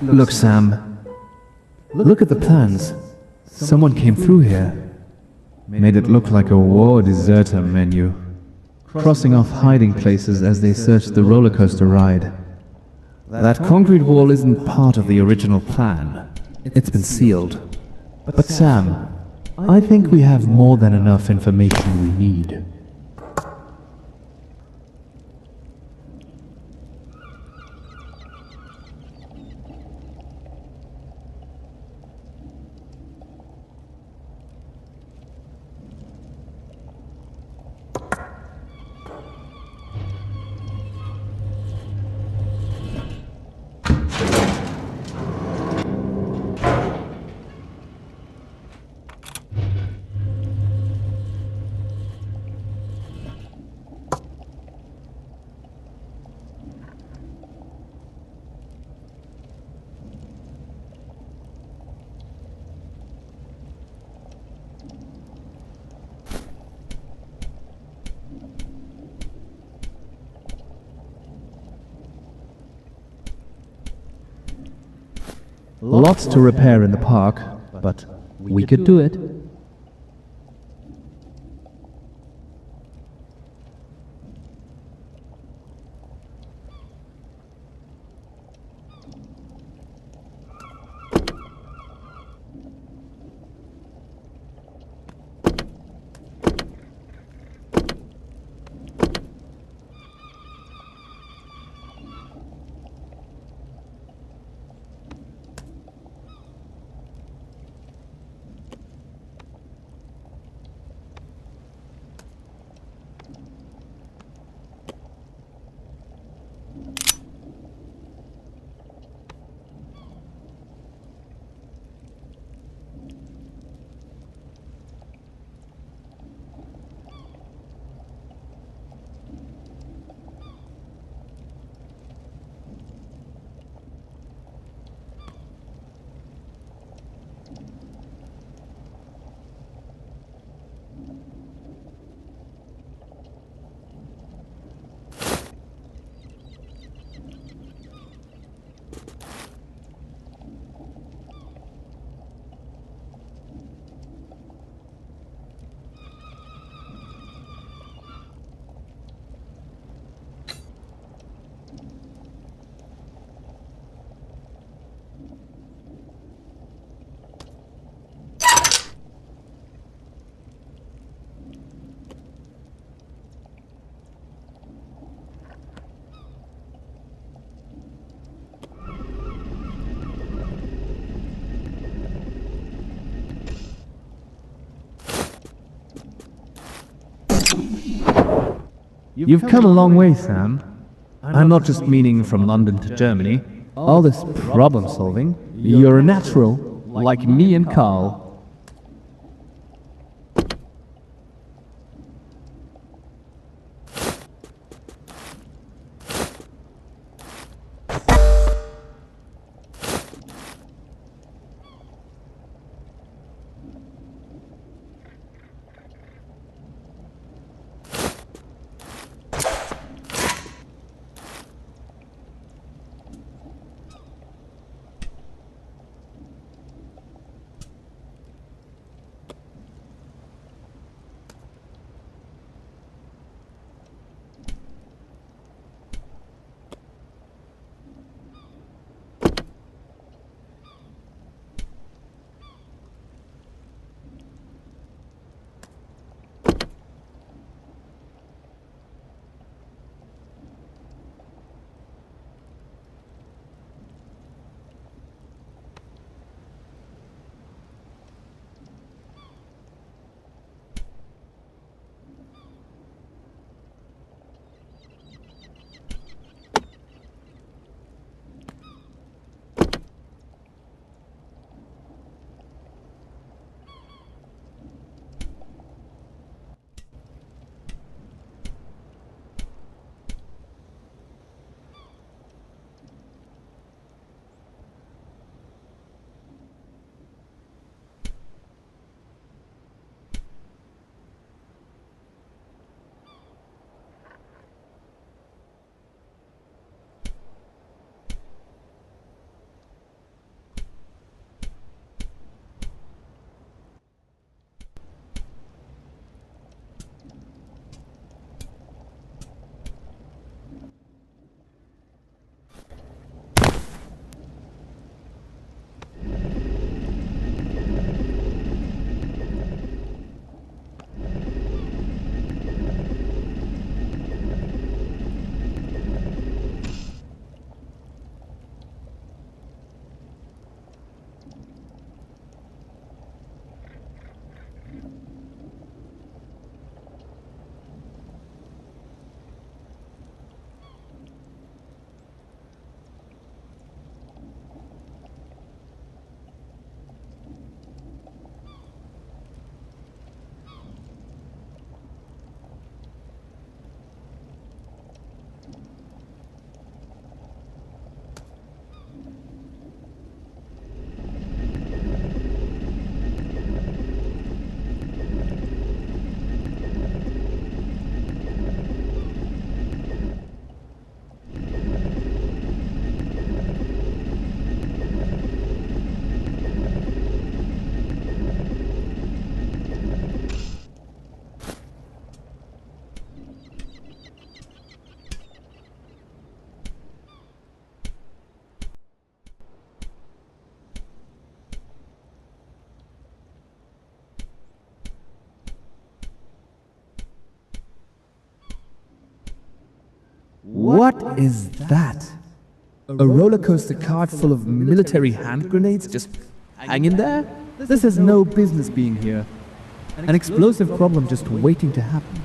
Look, Sam. Look at the plans. Someone came through here. Made it look like a war deserter menu. Crossing off hiding places as they searched the roller coaster ride. That concrete wall isn't part of the original plan. It's been sealed. But Sam, I think we have more than enough information we need. Lots to repair in the park, but we could do it. You've come a long way, Sam. I'm not just meaning from London to Germany. All this problem solving, you're a natural, like me and Carl. What is that? A roller coaster cart full of military hand grenades just hanging there? This has no business being here. An explosive problem just waiting to happen.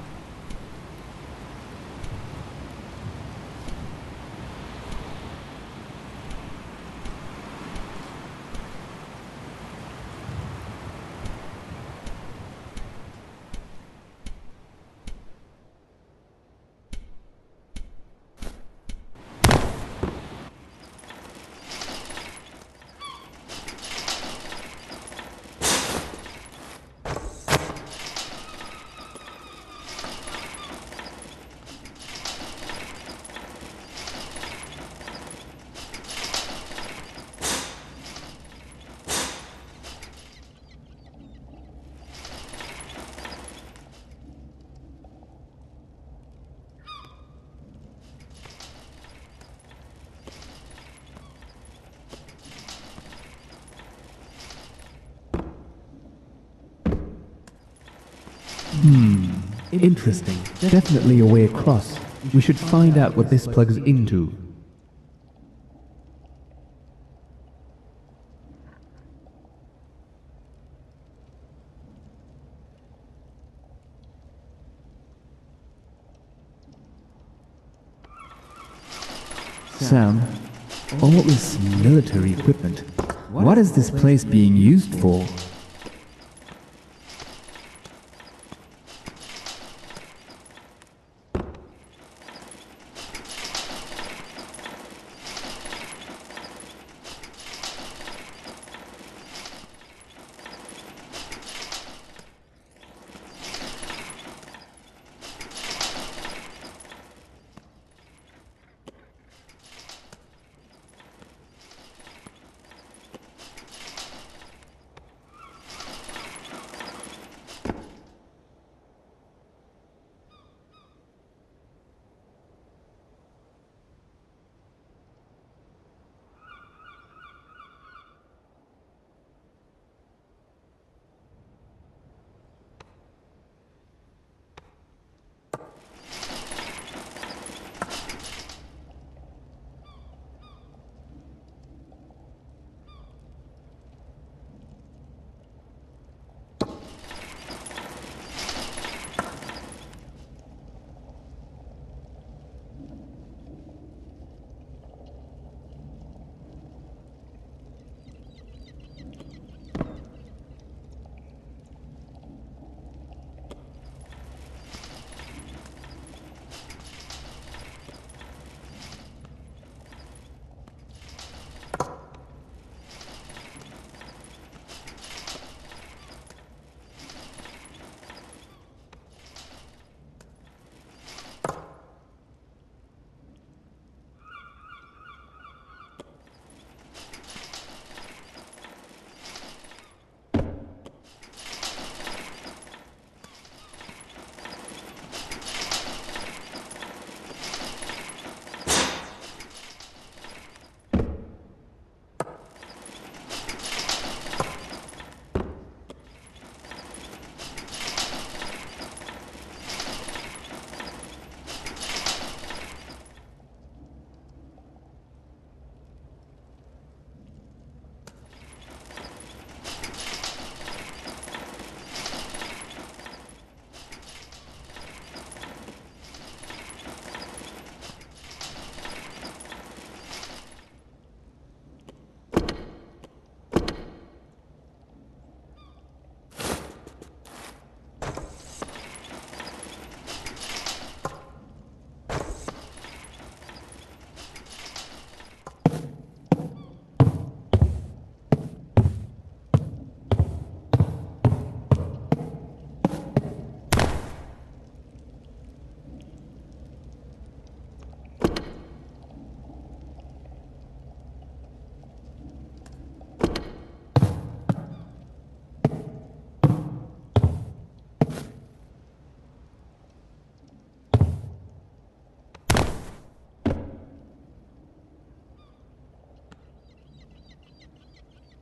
Interesting. Definitely a way across. We should find out what this plugs into. Sam, all this military equipment. What is this place being used for?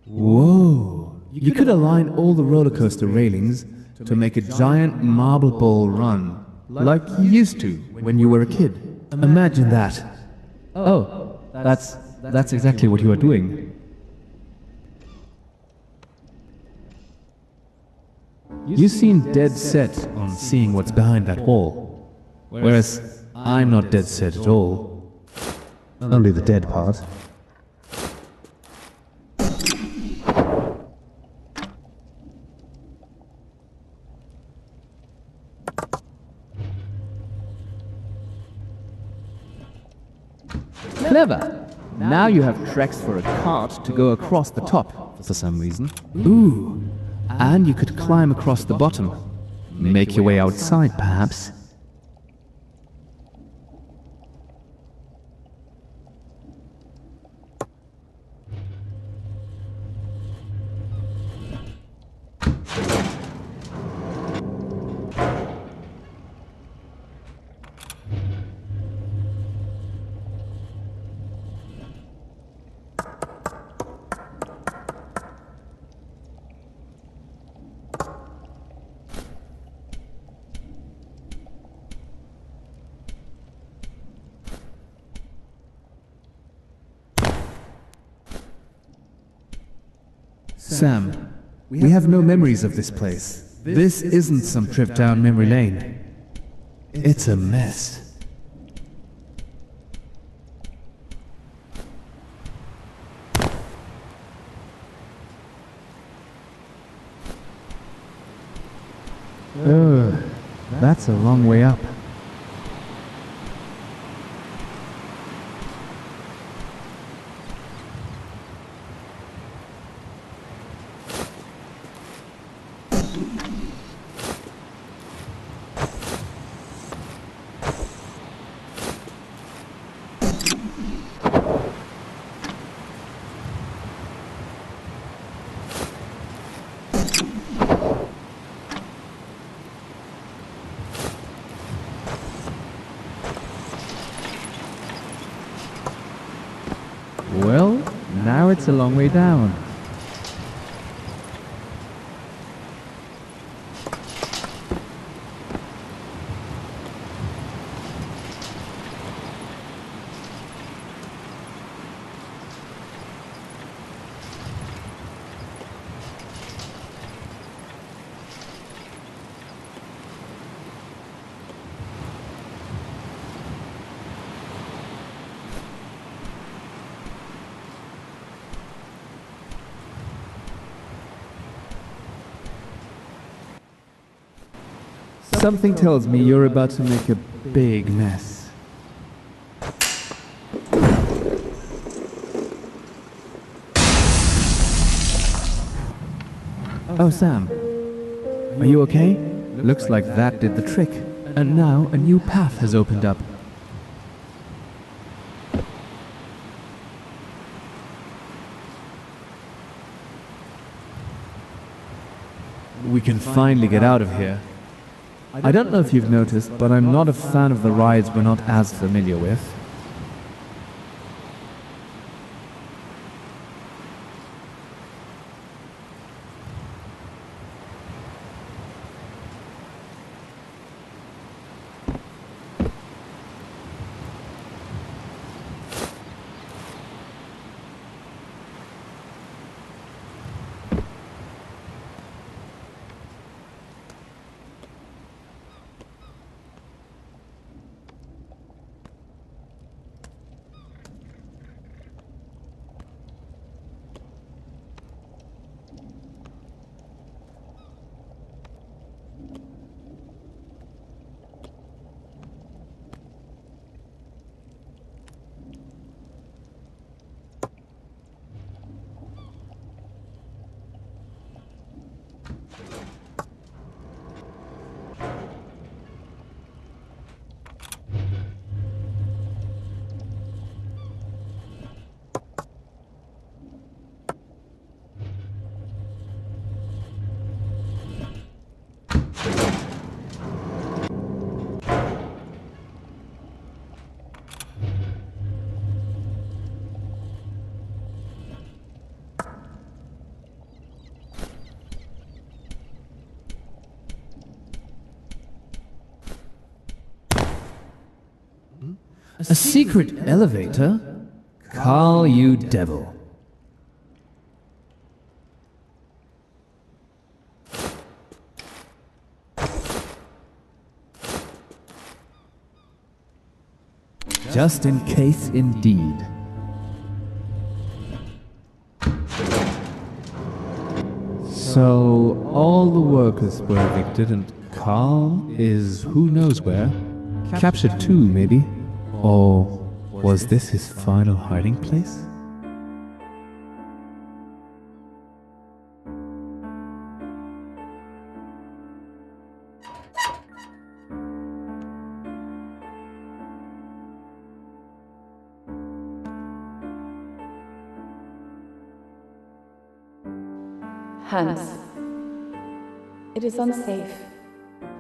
Whoa! You could align all the roller coaster railings to make a giant marble ball run, like you used to when you were a kid. Imagine that. Oh, that's exactly what you are doing. You seem dead set on seeing what's behind that wall, whereas I'm not dead set at all. Only the dead part. Clever! Now you have tracks for a cart to go across the top, for some reason. Ooh! And you could climb across the bottom. Make your way outside, perhaps. Sam, we have no memories of this place. This isn't some trip down memory lane. It's a mess. Oh, that's a long way up. Well, now it's a long way down. Something tells me you're about to make a big mess. Oh, Sam. Are you okay? Looks like that did the trick. And now a new path has opened up. We can finally get out of here. I don't know if you've noticed, but I'm not a fan of the rides we're not as familiar with. A secret elevator? Carl, you devil. Just in case, indeed. So, all the workers were evicted and Carl is who knows where? Captured too, maybe? Or was this his final hiding place? Hans, it is unsafe.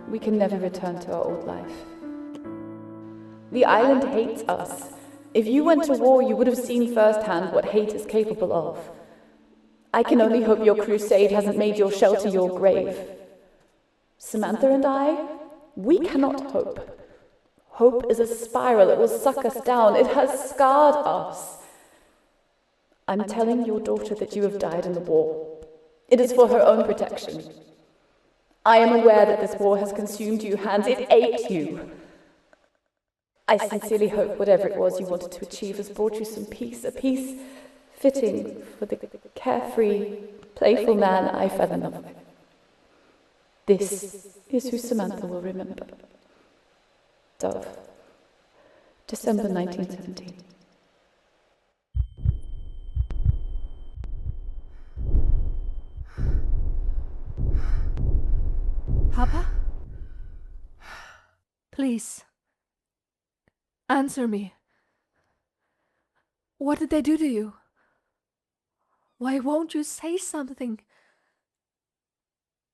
We can never return to our old life. The island hates us. If you went to war, you would have seen firsthand what hate is capable of. I can only hope your crusade hasn't made your shelter your grave. Samantha and I, we cannot hope. Hope is a spiral. It will suck us down. It has scarred us. I'm telling your daughter that you have died in the war. It is for her own protection. I am aware that this war has consumed you, Hans. It ate you. I sincerely hope whatever it was you wanted to achieve has brought you some peace, a peace fitting for the carefree, playful man I fell in love with. This is who Samantha will remember. Dove, December 1917. Papa? Please. Answer me. What did they do to you? Why won't you say something?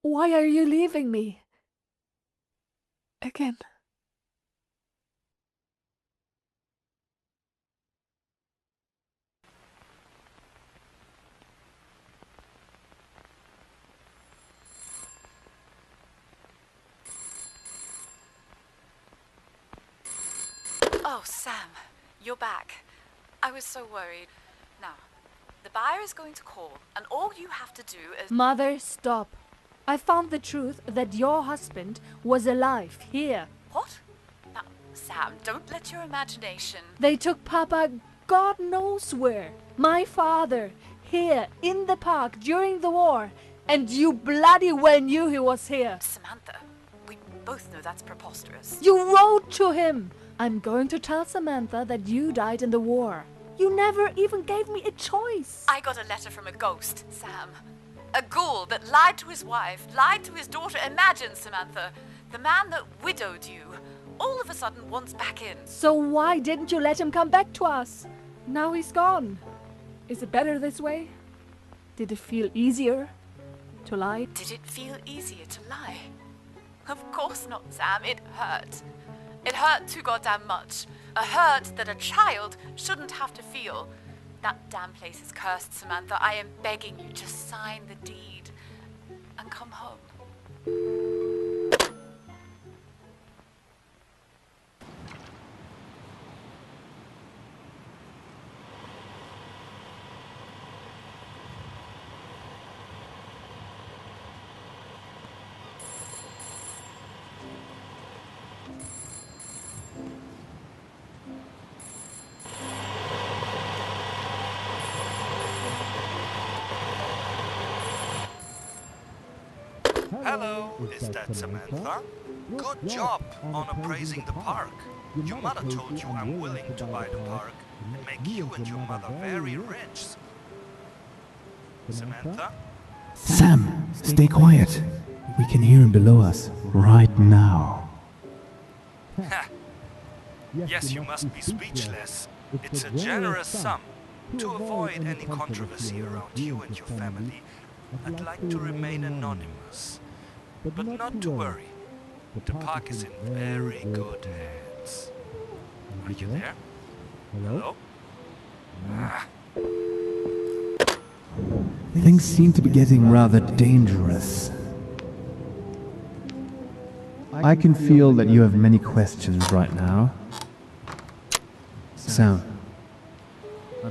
Why are you leaving me? Again. Oh, Sam, you're back. I was so worried. Now, the buyer is going to call, and all you have to do is... Mother, stop. I found the truth that your husband was alive here. What? Now, Sam, don't let your imagination... They took Papa God knows where. My father, here, in the park, during the war. And you bloody well knew he was here. Samantha, we both know that's preposterous. You wrote to him. I'm going to tell Samantha that you died in the war. You never even gave me a choice. I got a letter from a ghost, Sam. A ghoul that lied to his wife, lied to his daughter. Imagine, Samantha, the man that widowed you, all of a sudden wants back in. So why didn't you let him come back to us? Now he's gone. Is it better this way? Did it feel easier to lie? Did it feel easier to lie? Of course not, Sam. It hurt. It hurt too goddamn much. A hurt that a child shouldn't have to feel. That damn place is cursed, Samantha. I am begging you to sign the deed and come home. Hello, is that Samantha? Good job on appraising the park. Your mother told you I'm willing to buy the park and make you and your mother very rich. Samantha? Sam, stay quiet. We can hear him below us, right now. Yes, you must be speechless. It's a generous sum. To avoid any controversy around you and your family, I'd like to remain anonymous. But not to worry. The park is in very good hands. Are you there? Hello? Things seem to be getting rather dangerous. I can feel that you have many questions right now. sound?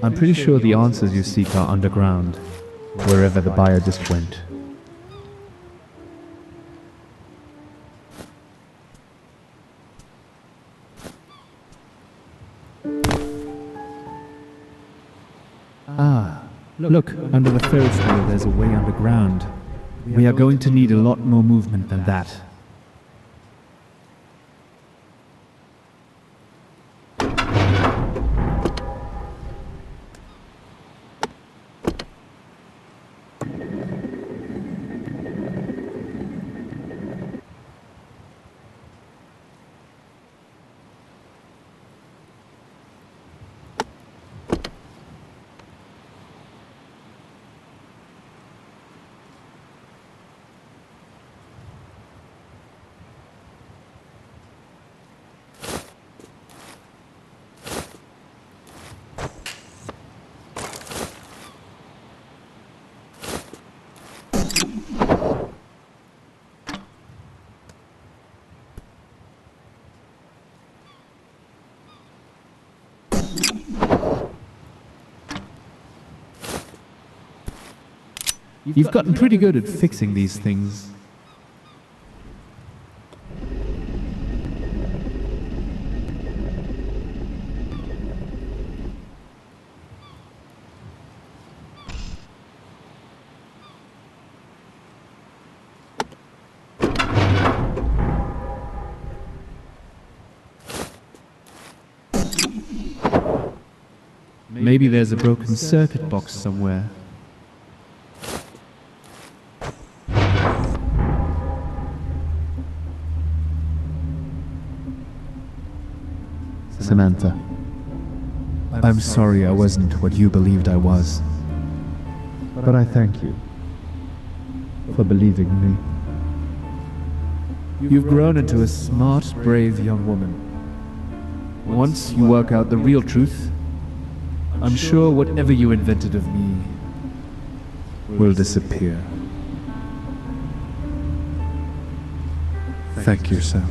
I'm pretty sure the answers you seek are underground, wherever the biodisc went. Ah, look, under the Ferris wheel there's a way underground. We are going to need a lot more movement than that. You've gotten pretty good at fixing these things. Maybe there's a broken circuit box somewhere. Samantha, I'm sorry I wasn't what you believed I was. But I thank you for believing me. You've grown into a smart, brave young woman. Once you work out the real truth, I'm sure whatever you invented of me will disappear. Thank you, Sam.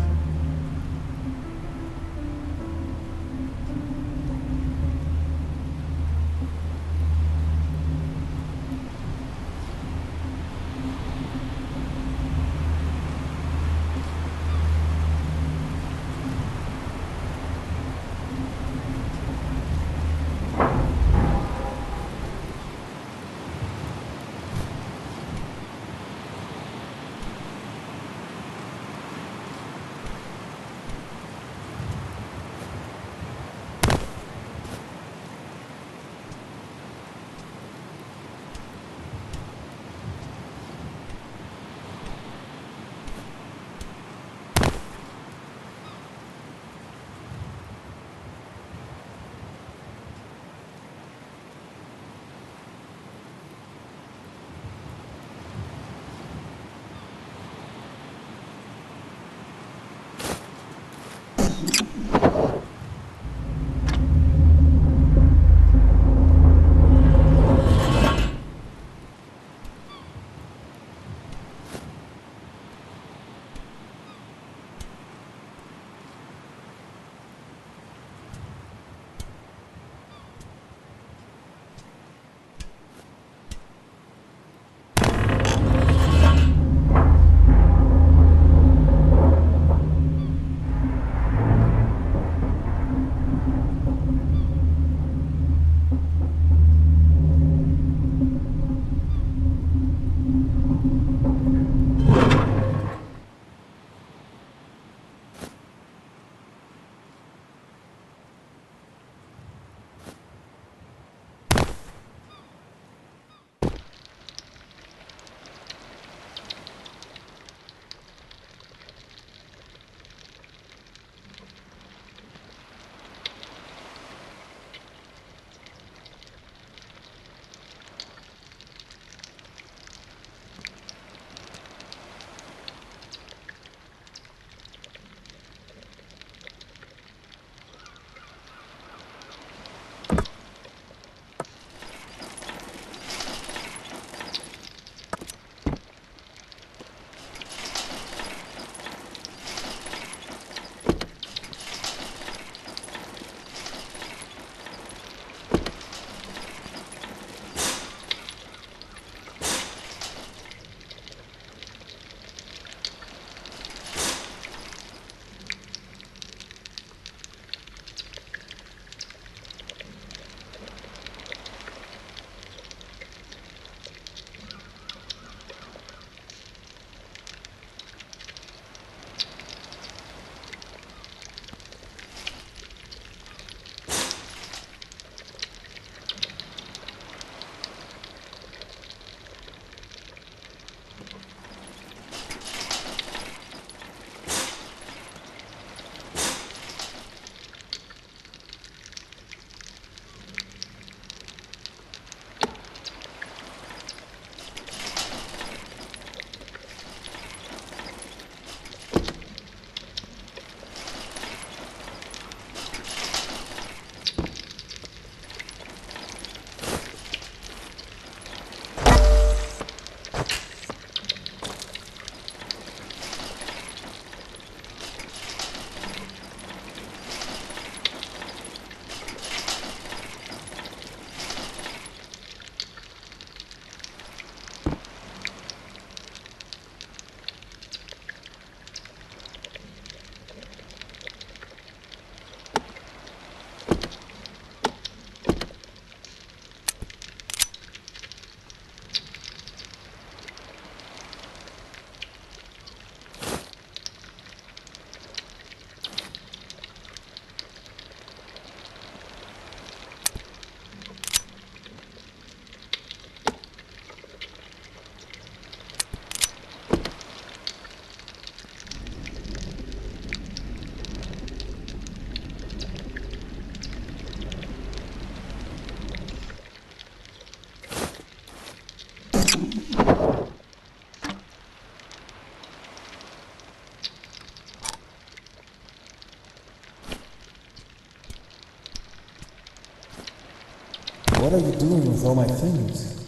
What are you doing with all my things?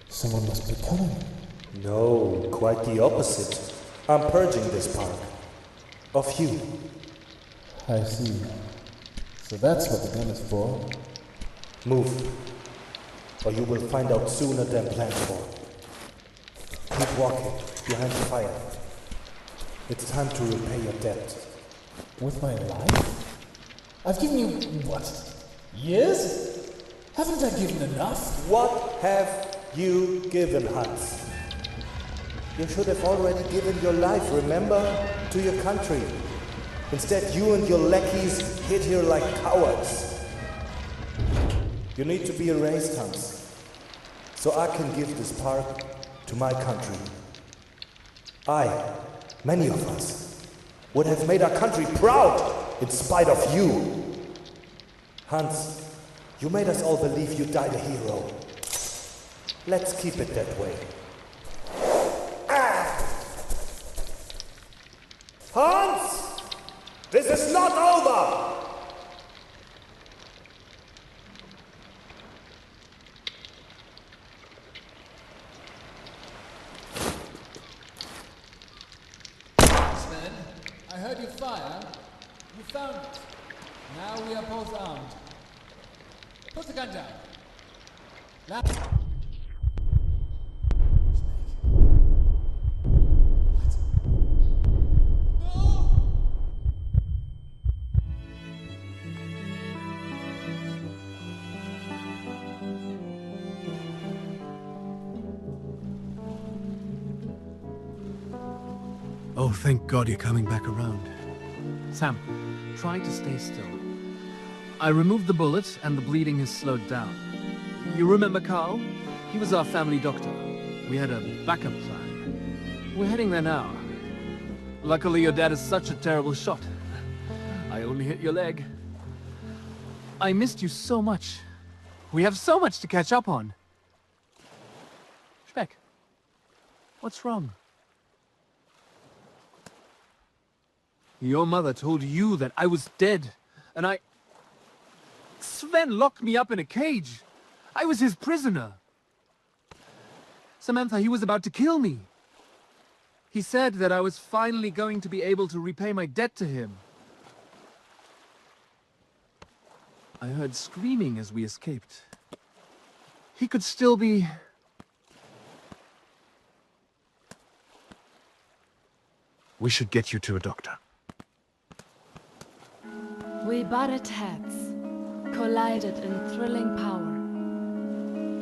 Someone must be coming. No, quite the opposite. I'm purging this park. Of you. I see. So that's what the gun is for. Move, or you will find out sooner than planned for. Keep walking, behind the fire. It's time to repay your debt. With my life? I've given you, what, years? Haven't I given enough? What have you given, Hans? You should have already given your life, remember? To your country. Instead, you and your lackeys hid here like cowards. You need to be erased, Hans. So I can give this park to my country. Many of us, would have made our country proud in spite of you. Hans, you made us all believe you died a hero. Let's keep it that way. Hans! This is not over! Sven, I heard you fire. You found it. Now we are both armed. Put the gun down. Oh, thank God you're coming back around. Sam, try to stay still. I removed the bullet and the bleeding has slowed down. You remember Carl? He was our family doctor. We had a backup plan. We're heading there now. Luckily your dad is such a terrible shot. I only hit your leg. I missed you so much. We have so much to catch up on. Speck, what's wrong? Your mother told you that I was dead, and Sven locked me up in a cage. I was his prisoner. Samantha, he was about to kill me. He said that I was finally going to be able to repay my debt to him. I heard screaming as we escaped. He could still be... We should get you to a doctor. We butted heads, collided in thrilling power.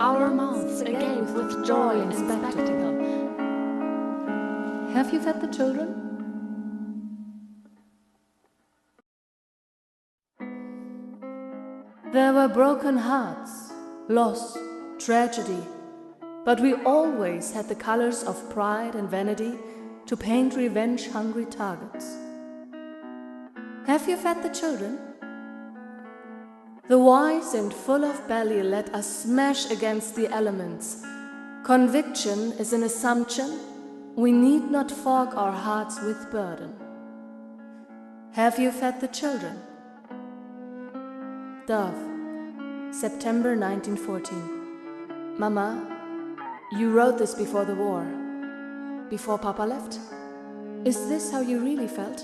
Our mouths agape with joy and spectacle. Have you fed the children? There were broken hearts, loss, tragedy, but we always had the colors of pride and vanity to paint revenge-hungry targets. Have you fed the children? The wise and full of belly let us smash against the elements. Conviction is an assumption. We need not fog our hearts with burden. Have you fed the children? Dove, September 1914. Mama, you wrote this before the war. Before Papa left? Is this how you really felt?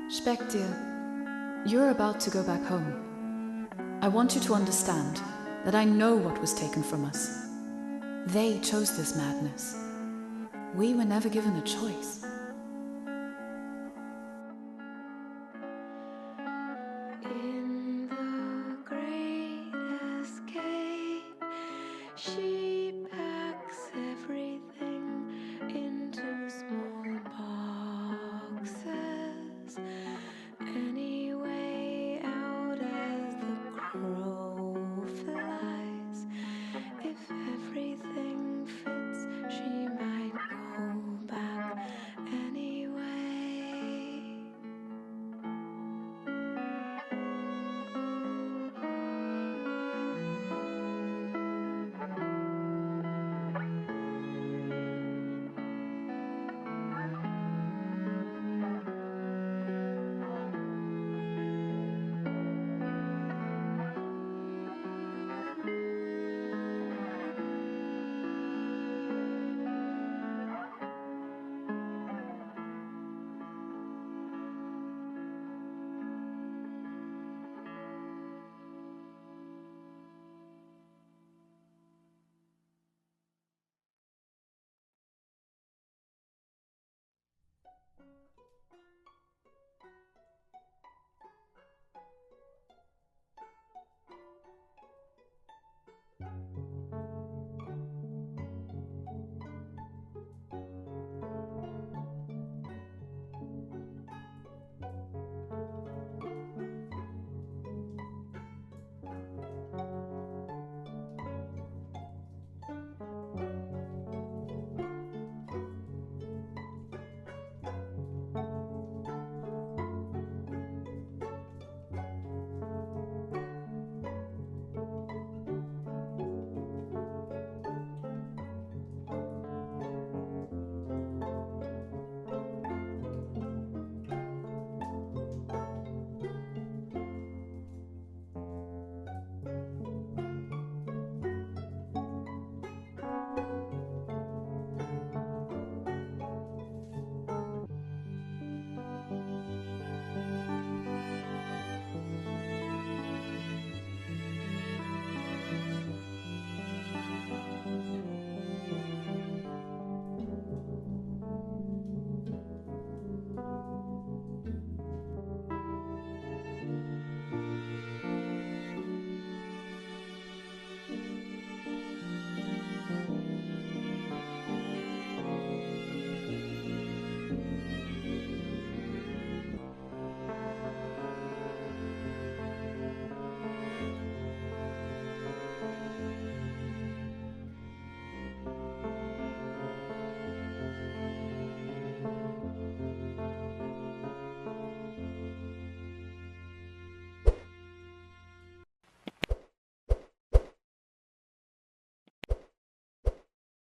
Speck, dear, you're about to go back home. I want you to understand that I know what was taken from us. They chose this madness. We were never given a choice.